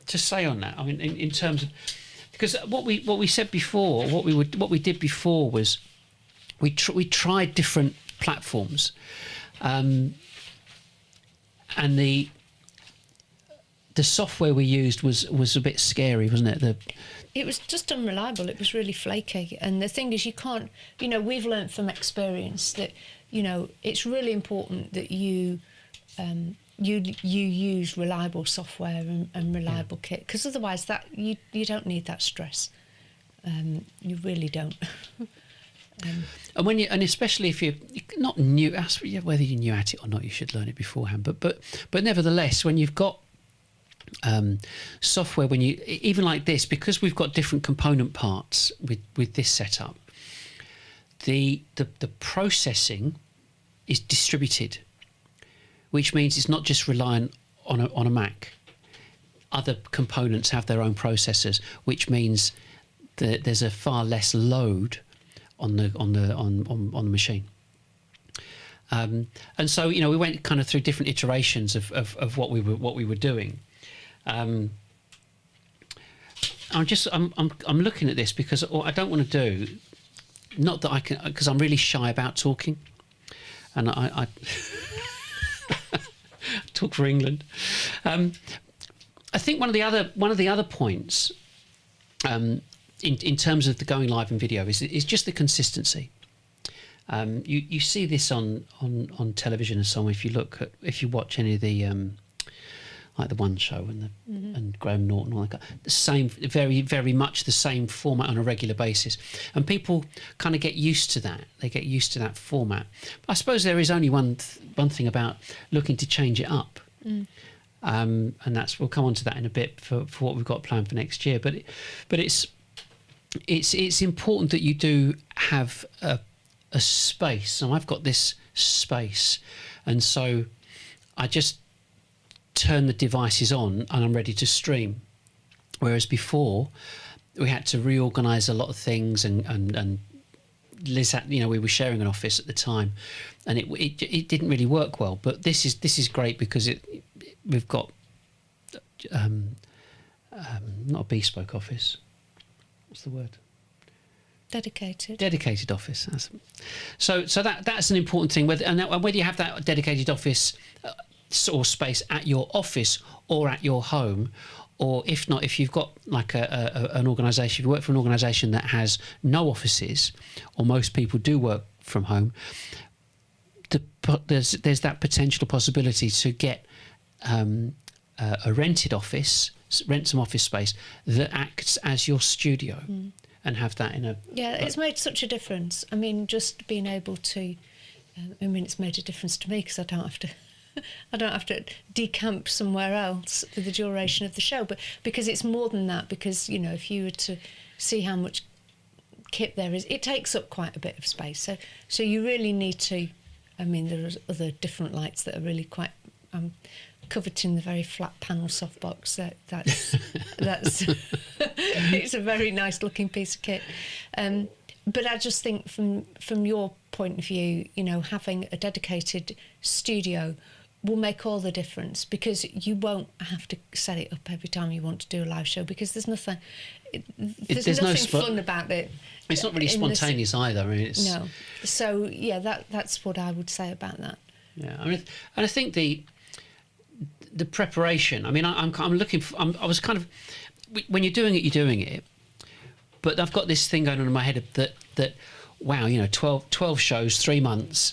to say on that? I mean, in terms of, because what we said before, what we did before was we tried different platforms, and the software we used was a bit scary, wasn't it? It was just unreliable. It was really flaky. And the thing is, you can't, we've learnt from experience that, it's really important that you use reliable software and reliable kit, because otherwise that you don't need that stress. You really don't. And especially if you're not new, whether you're new at it or not, you should learn it beforehand. But nevertheless, when you've got software, when you even like this, because we've got different component parts with this setup, the processing is distributed, which means it's not just reliant on a Mac. Other components have their own processors, which means that there's a far less load on the machine. And so we went kind of through different iterations of what we were doing. I'm looking at this because what I don't want to do, not that I can, because I'm really shy about talking, and I talk for England. I think one of the other points in terms of the going live in video is just the consistency. You see this on television and so on. If you watch any of the like the One Show and Graham Norton, all that, the same, very very much the same format on a regular basis, and people kind of get used to that. They get used to that format. I suppose there is only one thing about looking to change it up. And we'll come on to that in a bit for what we've got planned for next year. But it's important that you do have a space. So I've got this space, and so I just turn the devices on and I'm ready to stream. Whereas before we had to reorganize a lot of things, and Liz had, we were sharing an office at the time, and it didn't really work well. But this is great because we've got not a bespoke office. What's the word? Dedicated office. So that's an important thing. Whether you have that dedicated office or space at your office or at your home, or if not, if you've got like an organisation, if you work for an organisation that has no offices, or most people do work from home, there's that potential possibility to get a rented office, rent some office space that acts as your studio, and have that in a... Yeah, it's made such a difference. I mean, just being able to... it's made a difference to me because I don't have to decamp somewhere else for the duration of the show. But because it's more than that, because, you know, if you were to see how much kit there is, it takes up quite a bit of space. So you really need to... I mean, there are other different lights that are really quite... coveting the very flat panel softbox. That's it's a very nice looking piece of kit. But I just think from your point of view, you know, having a dedicated studio will make all the difference, because you won't have to set it up every time you want to do a live show, because there's nothing fun about it. It's not really spontaneous either. I mean, it's... No. So yeah, that's what I would say about that. Yeah, I mean, and I think the preparation. I mean, I'm looking for. I was kind of, when you're doing it. But I've got this thing going on in my head that wow, you know, 12 shows, 3 months,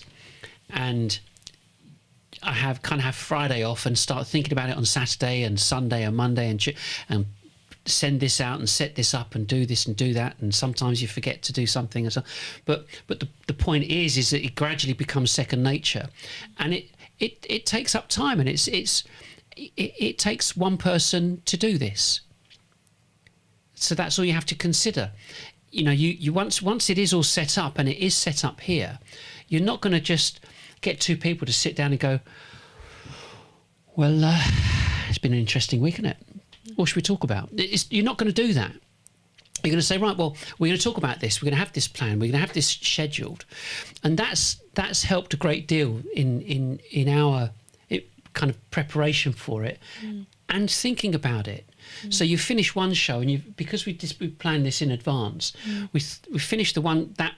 and I have Friday off and start thinking about it on Saturday and Sunday and Monday and send this out and set this up and do this and do that, and sometimes you forget to do something and so. But the point is that it gradually becomes second nature, and it takes up time, and it takes one person to do this. So that's all you have to consider. You know, you once it is all set up, and it is set up here, you're not going to just get two people to sit down and go, well, it's been an interesting week, isn't it? What should we talk about? You're not going to do that. You're going to say, right, well, we're going to talk about this. We're going to have this plan. We're going to have this scheduled, and that's helped a great deal in our kind of preparation for it and thinking about it. So you finish one show, and because we planned this in advance, we finished that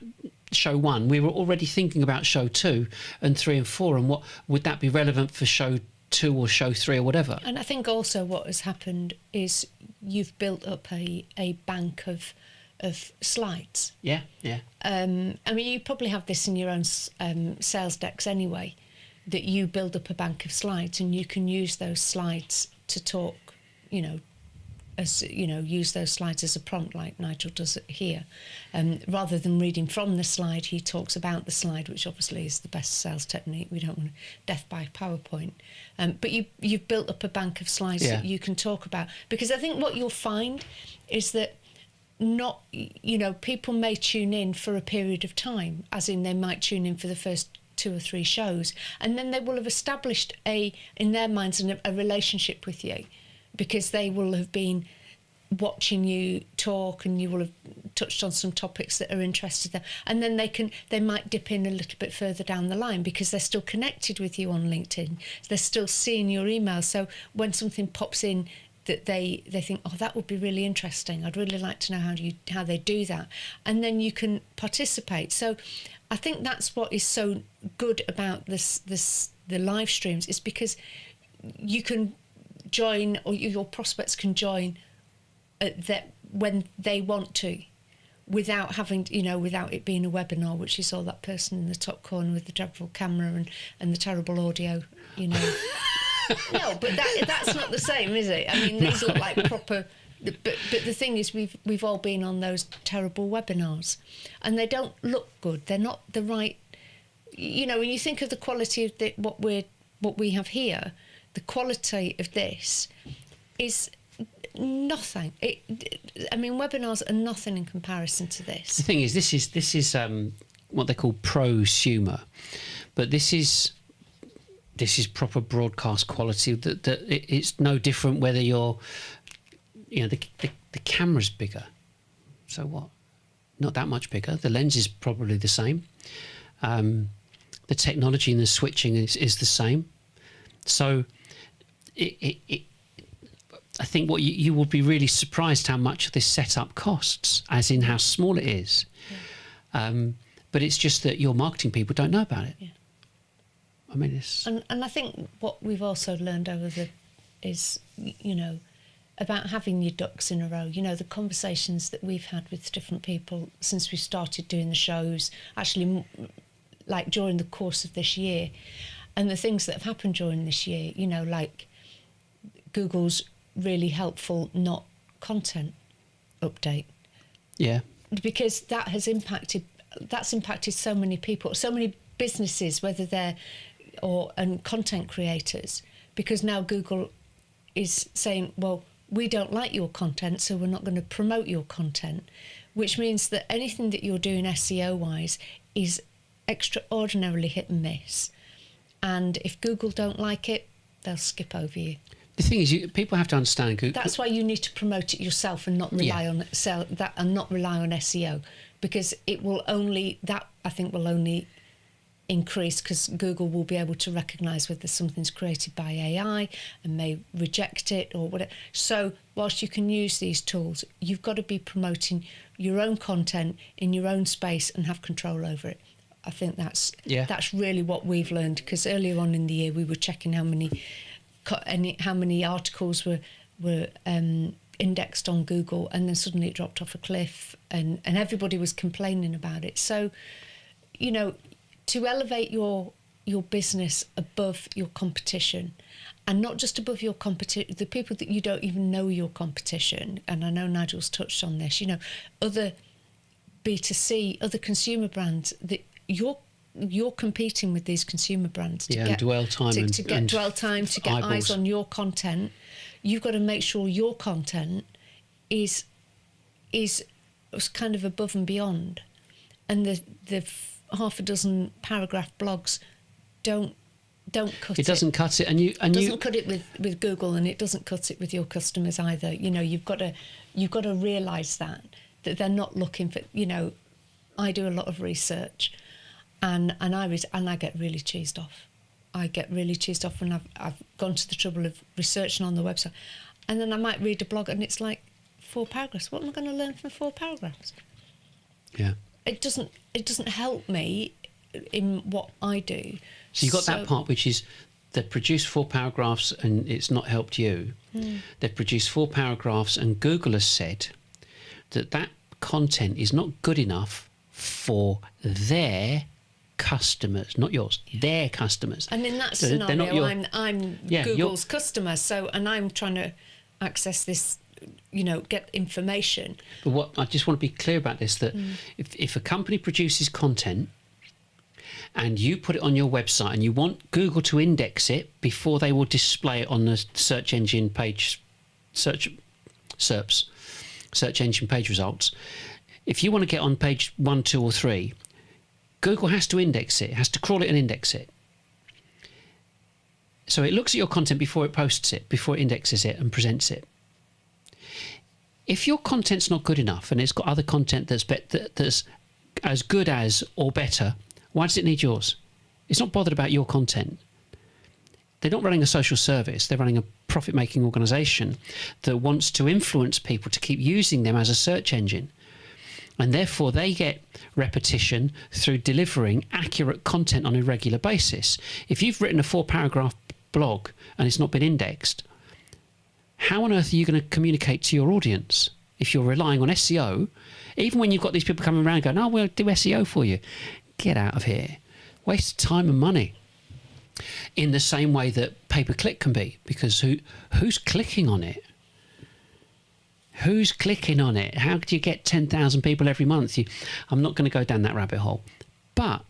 show 1. We were already thinking about show 2 and 3 and 4, and what would that be relevant for show 2 or show 3 or whatever. And I think also what has happened is you've built up a bank of slides. Yeah. I mean, you probably have this in your own sales decks anyway, that you build up a bank of slides, and you can use those slides to talk, you know, as you know, use those slides as a prompt, like Nigel does here. Rather than reading from the slide, he talks about the slide, which obviously is the best sales technique. We don't want death by PowerPoint. But you've built up a bank of slides that you can talk about. Because I think what you'll find is that people may tune in for a period of time, as in they might tune in for the first 2 or 3 shows, and then they will have established in their minds a relationship with you, because they will have been watching you talk, and you will have touched on some topics that are interested in them, and then they might dip in a little bit further down the line, because they're still connected with you on LinkedIn. They're still seeing your emails, so when something pops in that they think, oh, that would be really interesting, I'd really like to know how they do that, and then you can participate. So I think that's what is so good about the live streams, is because you can join, or your prospects can join that when they want to, without having, without it being a webinar, which is all that person in the top corner with the dreadful camera and the terrible audio, No, but that's not the same, is it? I mean, these look like proper. But the thing is, we've all been on those terrible webinars, and they don't look good. They're not the right. When you think of the quality of what we have here, the quality of this is nothing. Webinars are nothing in comparison to this. The thing is, this is what they call prosumer, but this is proper broadcast quality. That it's no different whether you're. The camera's bigger, so what? Not that much bigger. The lens is probably the same. The technology and the switching is the same. So I think what you will be really surprised how much this setup costs, as in how small it is. Yeah. But it's just that your marketing people don't know about it. Yeah. I mean, it's... And I think what we've also learned is, about having your ducks in a row. The conversations that we've had with different people since we started doing the shows, actually, like during the course of this year, and the things that have happened during this year, like Google's really helpful not content update. Yeah. Because that's impacted so many people, so many businesses, whether they're and content creators, because now Google is saying, well, we don't like your content, so we're not going to promote your content, which means that anything that you're doing SEO wise is extraordinarily hit and miss. And if Google don't like it, they'll skip over you. The thing is, people have to understand Google. That's why you need to promote it yourself and not rely on SEO, because it will only increase, because Google will be able to recognise whether something's created by AI and may reject it or whatever. So whilst you can use these tools, you've got to be promoting your own content in your own space and have control over it. I think that's really what we've learned, because earlier on in the year we were checking how many articles were indexed on Google, and then suddenly it dropped off a cliff, and everybody was complaining about it. So, to elevate your business above your competition, and not just above your competition, the people that you don't even know your competition, and I know Nigel's touched on this, other B2C, other consumer brands, that you're competing with these consumer brands to get dwell time, to get eyeballs. Eyes on your content. You've got to make sure your content is kind of above and beyond, and the half a dozen paragraph blogs don't cut it. It doesn't cut it, and it doesn't cut it with Google, and it doesn't cut it with your customers either. You've got to realise that they're not looking for. I do a lot of research, and I get really cheesed off. I get really cheesed off when I've gone to the trouble of researching on the website, and then I might read a blog and it's like 4 paragraphs. What am I going to learn from 4 paragraphs? Yeah. It doesn't help me in what I do. So you've got that part, which is they've produced 4 paragraphs and it's not helped you. They've produced 4 paragraphs and Google has said that content is not good enough for their customers, not yours, their customers. And in that scenario, I'm Google's customer, and I'm trying to access this, get information. But what I just want to be clear about this, that if a company produces content and you put it on your website and you want Google to index it before they will display it on the search engine page, search engine page results, if you want to get on page 1, 2 or 3, Google has to index it, has to crawl it and index it. So it looks at your content before it posts it, before it indexes it and presents it. If your content's not good enough and it's got other content that's as good as or better, why does it need yours? It's not bothered about your content. They're not running a social service. They're running a profit-making organisation that wants to influence people to keep using them as a search engine. And therefore they get repetition through delivering accurate content on a regular basis. If you've written a 4-paragraph blog and it's not been indexed, how on earth are you going to communicate to your audience if you're relying on SEO? Even when you've got these people coming around going, we'll do SEO for you. Get out of here. Waste of time and money. In the same way that pay-per-click can be, because who's clicking on it? Who's clicking on it? How do you get 10,000 people every month? I'm not going to go down that rabbit hole. But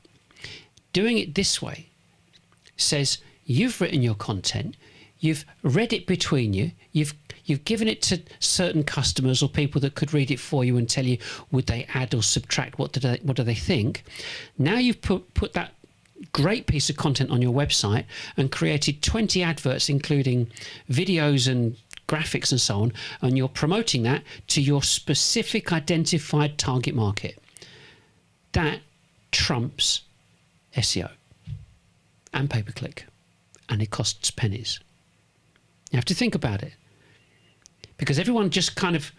doing it this way says you've written your content, you've read it between you, you've given it to certain customers or people that could read it for you and tell you would they add or subtract, what do they think. Now you've put that great piece of content on your website and created 20 adverts including videos and graphics and so on, and you're promoting that to your specific identified target market. That trumps SEO and pay-per-click, and it costs pennies. You have to think about it, because everyone just kind of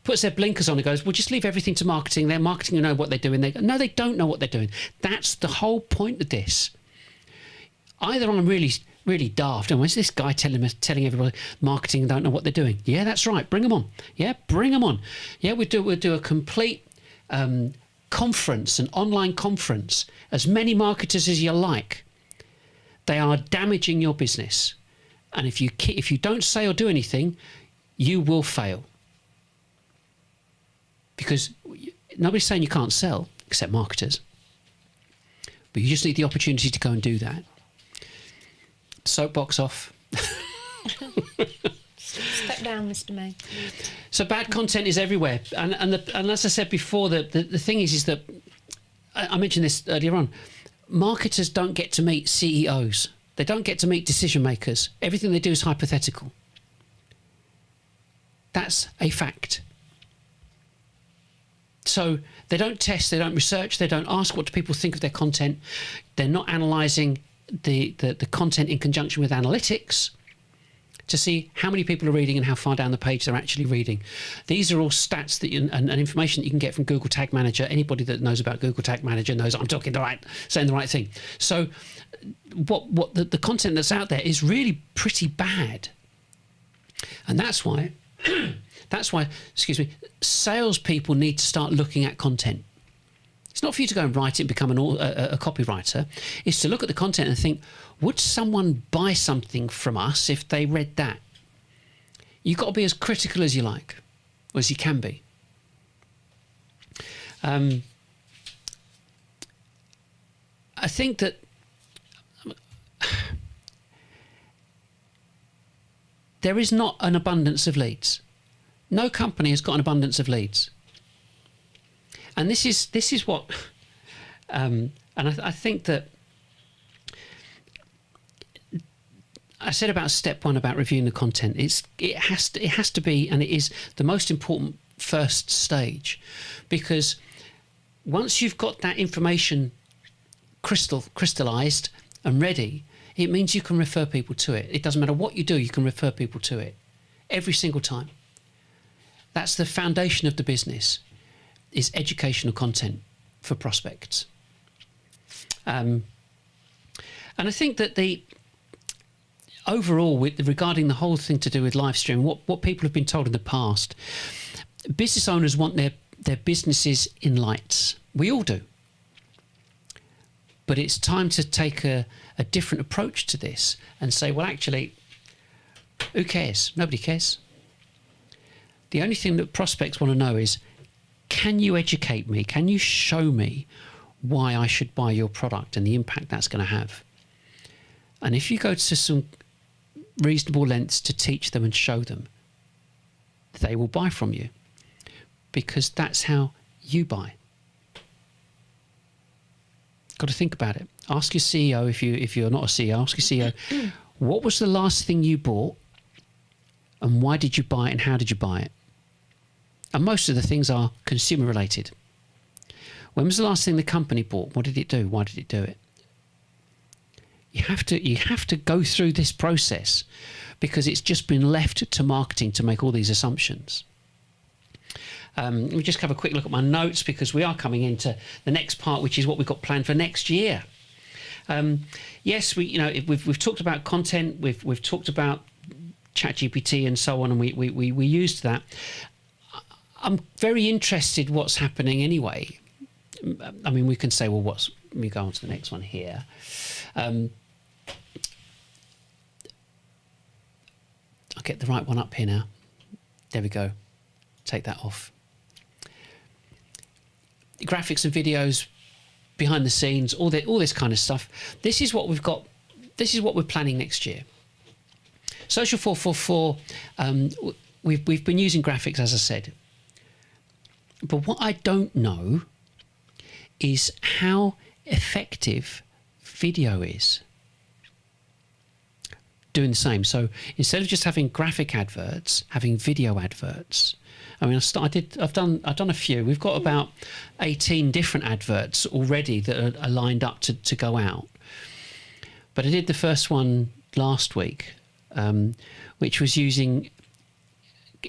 puts their blinkers on and goes, well, just leave everything to marketing. Their marketing will know what they're doing. No, they don't know what they're doing. That's the whole point of this. Either I'm really daft, and where's this guy telling everybody marketing don't know what they're doing? Yeah, that's right. Bring them on. Yeah, bring them on. Yeah, we'll do a complete conference, an online conference, as many marketers as you like. They are damaging your business, and if you don't say or do anything, you will fail. Because nobody's saying you can't sell, except marketers. But you just need the opportunity to go and do that. Soapbox off. Step down, Mr. May. So bad content is everywhere, and as I said before, the thing is that I mentioned this earlier on. Marketers don't get to meet CEOs. They don't get to meet decision makers. Everything they do is hypothetical. That's a fact. So they don't test, they don't research, they don't ask what do people think of their content. They're not analysing the content in conjunction with analytics to see how many people are reading and how far down the page they're actually reading. These are all stats that and information that you can get from Google Tag Manager. Anybody that knows about Google Tag Manager knows I'm saying the right thing. So what the content that's out there is really pretty bad. And that's why salespeople need to start looking at content. It's not for you to go and write it and become a copywriter. It's to look at the content and think, would someone buy something from us if they read that? You've got to be as critical as you like, or as you can be. I think that there is not an abundance of leads. No company has got an abundance of leads. And this is what, and I think that I said about step one about reviewing the content. It has to be, and it is the most important first stage, because once you've got that information crystallized and ready, it means you can refer people to it. It doesn't matter what you do, you can refer people to it every single time. That's the foundation of the business, is educational content for prospects. And I think that overall, regarding the whole thing to do with live stream, what people have been told in the past, business owners want their businesses in lights. We all do. But it's time to take a different approach to this and say, well, actually, who cares? Nobody cares. The only thing that prospects want to know is, can you educate me? Can you show me why I should buy your product and the impact that's going to have? And if you go to some reasonable lengths to teach them and show them, they will buy from you, because that's how you buy. Got to think about it. Ask your CEO, if you're not a CEO, ask your CEO, what was the last thing you bought and why did you buy it and how did you buy it? And most of the things are consumer related. When was the last thing the company bought? What did it do? Why did it do it? You have to go through this process, because it's just been left to marketing to make all these assumptions. Let me just have a quick look at my notes, because we are coming into the next part, which is what we've got planned for next year. Yes, we've talked about content, we've talked about ChatGPT and so on, and we used that. I'm very interested what's happening anyway. I mean, we can say, well, let me go on to the next one here. I'll get the right one up here now. There we go. Take that off. Graphics and videos, behind the scenes, all this kind of stuff. This is what we've got. This is what we're planning next year. Social 444. We've been using graphics, as I said. But what I don't know is how effective video is doing the same. So instead of just having graphic adverts, having video adverts. I mean, I've done a few. We've got about 18 different adverts already that are lined up to go out. But I did the first one last week, which was using.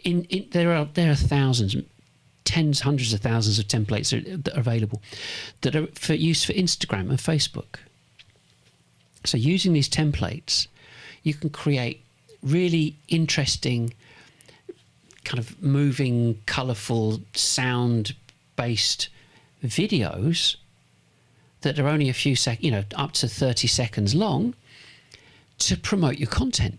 There are thousands, tens, hundreds of thousands of templates that are available that are for use for Instagram and Facebook. So using these templates, you can create really interesting, kind of moving, colourful, sound-based videos that are only a few up to 30 seconds long, to promote your content.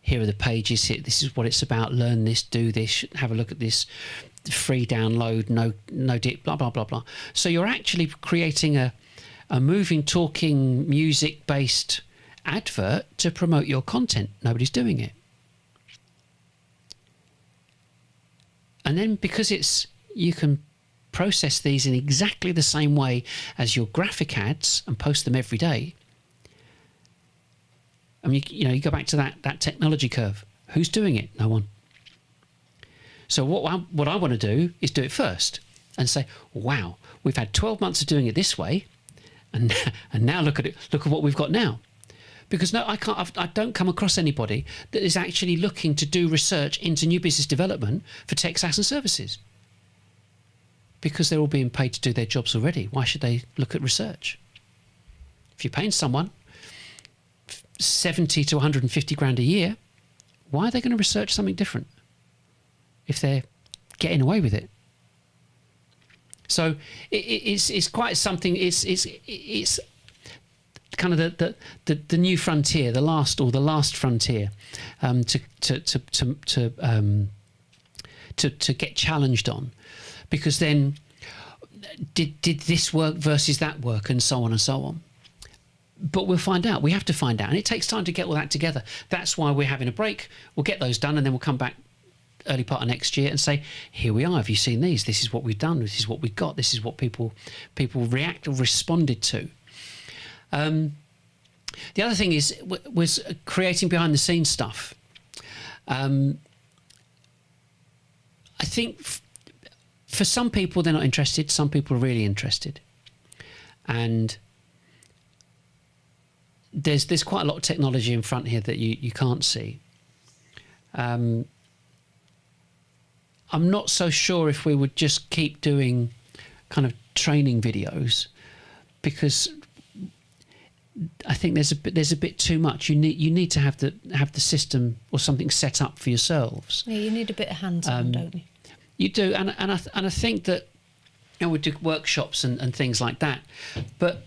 Here are the pages. Here, this is what it's about. Learn this, do this, have a look at this. Free download, no dip, blah blah blah blah. So you're actually creating a moving, talking, music-based advert to promote your content. Nobody's doing it. And then because you can process these in exactly the same way as your graphic ads and post them every day. I mean, you go back to that technology curve. Who's doing it? No one. So what I want to do is do it first and say, wow, we've had 12 months of doing it this way, and now look at it. Look at what we've got now. Because no, I don't come across anybody that is actually looking to do research into new business development for tech, SaaS and services. Because they're all being paid to do their jobs already. Why should they look at research? If you're paying someone 70 to 150 grand a year, why are they going to research something different if they're getting away with it? So it's quite something. It's kind of the new frontier, the last frontier, to get challenged on, because then did this work versus that work, and so on and so on. But we'll find out. We have to find out, and it takes time to get all that together. That's why we're having a break. We'll get those done, and then we'll come back early part of next year and say, here we are. Have you seen these? This is what we've done. This is what we've got. This is what people react or responded to. The other thing was creating behind the scenes stuff. I think for some people they're not interested. Some people are really interested, and there's quite a lot of technology in front here that you can't see. I'm not so sure if we would just keep doing kind of training videos, because I think there's a bit too much. You need to have the system or something set up for yourselves. Yeah, you need a bit of hands-on, don't you? You do, and I think that we do workshops and things like that, but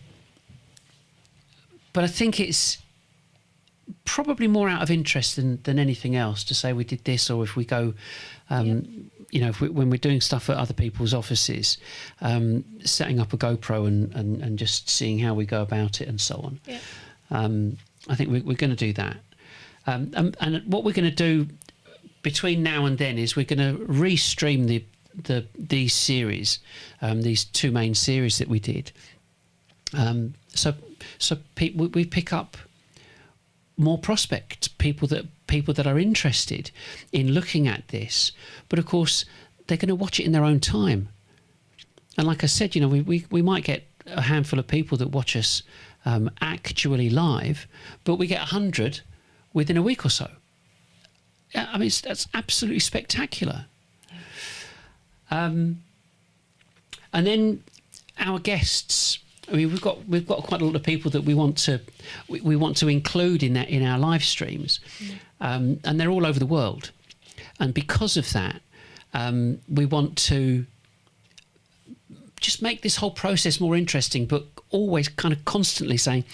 I think it's probably more out of interest than anything else to say we did this, or if we go, when we're doing stuff at other people's offices, setting up a GoPro and just seeing how we go about it and so on. Yeah. I think we're going to do that. And what we're going to do between now and then is we're going to restream these series, these two main series that we did. So we pick up more prospects, people that are interested in looking at this, but of course they're going to watch it in their own time. And like I said, we might get a handful of people that watch us actually live, but we get 100 within a week or so. I mean, that's absolutely spectacular. And then our guests. I mean, we've got quite a lot of people that we want to include in our live streams, and they're all over the world. And because of that, we want to just make this whole process more interesting, but always kind of constantly saying,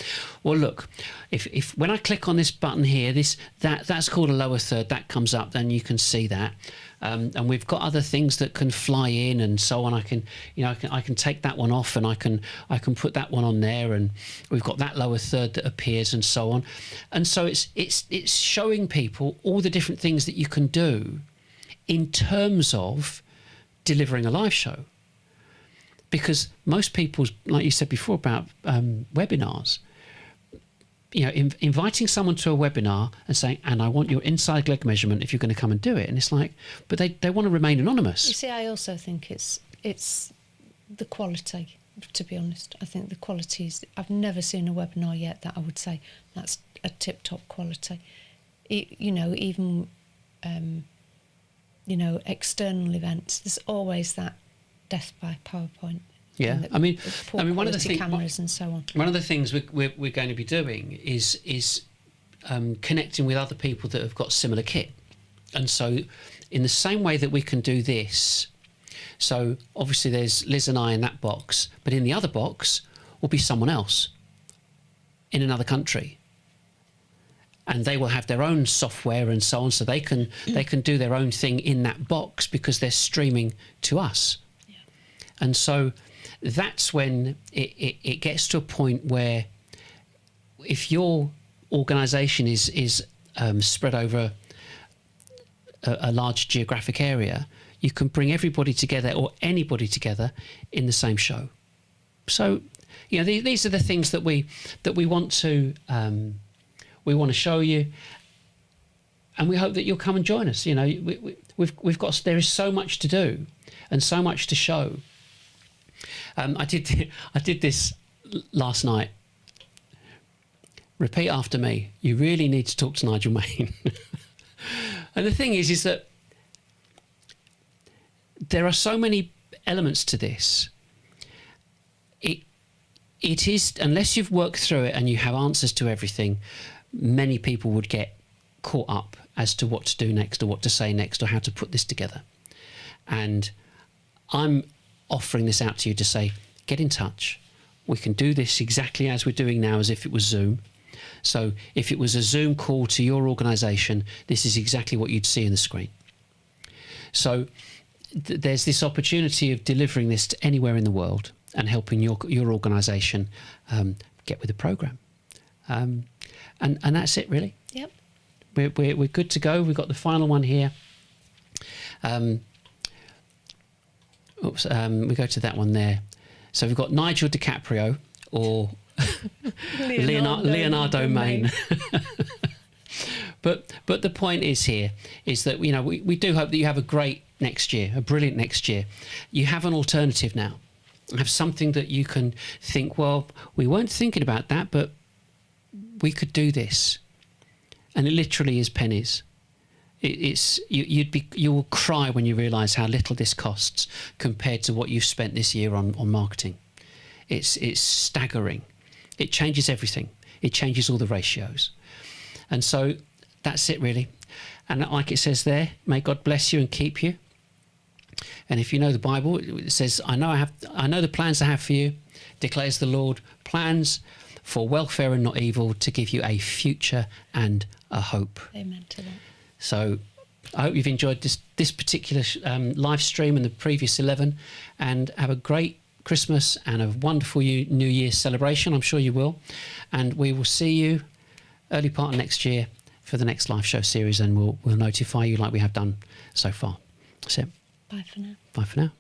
well, look, if when I click on this button here, that's called a lower third, that comes up, then you can see that. And we've got other things that can fly in and so on. I can take that one off, and I can put that one on there, and we've got that lower third that appears and so on. And so it's showing people all the different things that you can do in terms of delivering a live show. Because most people, like you said before about webinars, inviting someone to a webinar and saying, and I want your inside leg measurement if you're going to come and do it. And it's like, but they want to remain anonymous. You see, I also think it's the quality, to be honest. I think the quality is, I've never seen a webinar yet that I would say that's a tip-top quality. Even external events, there's always that death by PowerPoint. Yeah, and I mean, poor one of the quality cameras and so on. One of the things we're going to be doing is connecting with other people that have got similar kit, and so in the same way that we can do this. So obviously there's Liz and I in that box, but in the other box will be someone else in another country, and they will have their own software and so on, so they can do their own thing in that box because they're streaming to us. Yeah. And so that's when it gets to a point where if your organisation is spread over a large geographic area, you can bring everybody together or anybody together in the same show. So, you know, these are the things that we want to show you, and we hope that you'll come and join us. You know, we've got, there is so much to do and so much to show. I did this last night. Repeat after me. You really need to talk to Nigel Main. And the thing is that there are so many elements to this. It is, unless you've worked through it and you have answers to everything, many people would get caught up as to what to do next or what to say next or how to put this together. And I'm offering this out to you to say, get in touch. We can do this exactly as we're doing now, as if it was Zoom. So if it was a Zoom call to your organisation, this is exactly what you'd see on the screen. So there's this opportunity of delivering this to anywhere in the world and helping your organisation get with the programme. And that's it, really. Yep. We're good to go. We've got the final one here. We go to that one there. So we've got Nigel DiCaprio or Leonardo Main. But the point is here is that, you know, we do hope that you have a great next year, a brilliant next year. You have an alternative now. You have something that you can think, well, we weren't thinking about that, but we could do this. And it literally is pennies. You will cry when you realise how little this costs compared to what you've spent this year on marketing. It's staggering. It changes everything. It changes all the ratios. And so that's it, really. And like it says there, may God bless you and keep you. And if you know the Bible, it says, I know the plans I have for you, declares the Lord, plans for welfare and not evil, to give you a future and a hope. Amen to that. So I hope you've enjoyed this particular live stream and the previous 11, and have a great Christmas and a wonderful New Year's celebration. I'm sure you will. And we will see you early part of next year for the next live show series, and we'll notify you like we have done so far. That's it. Bye for now. Bye for now.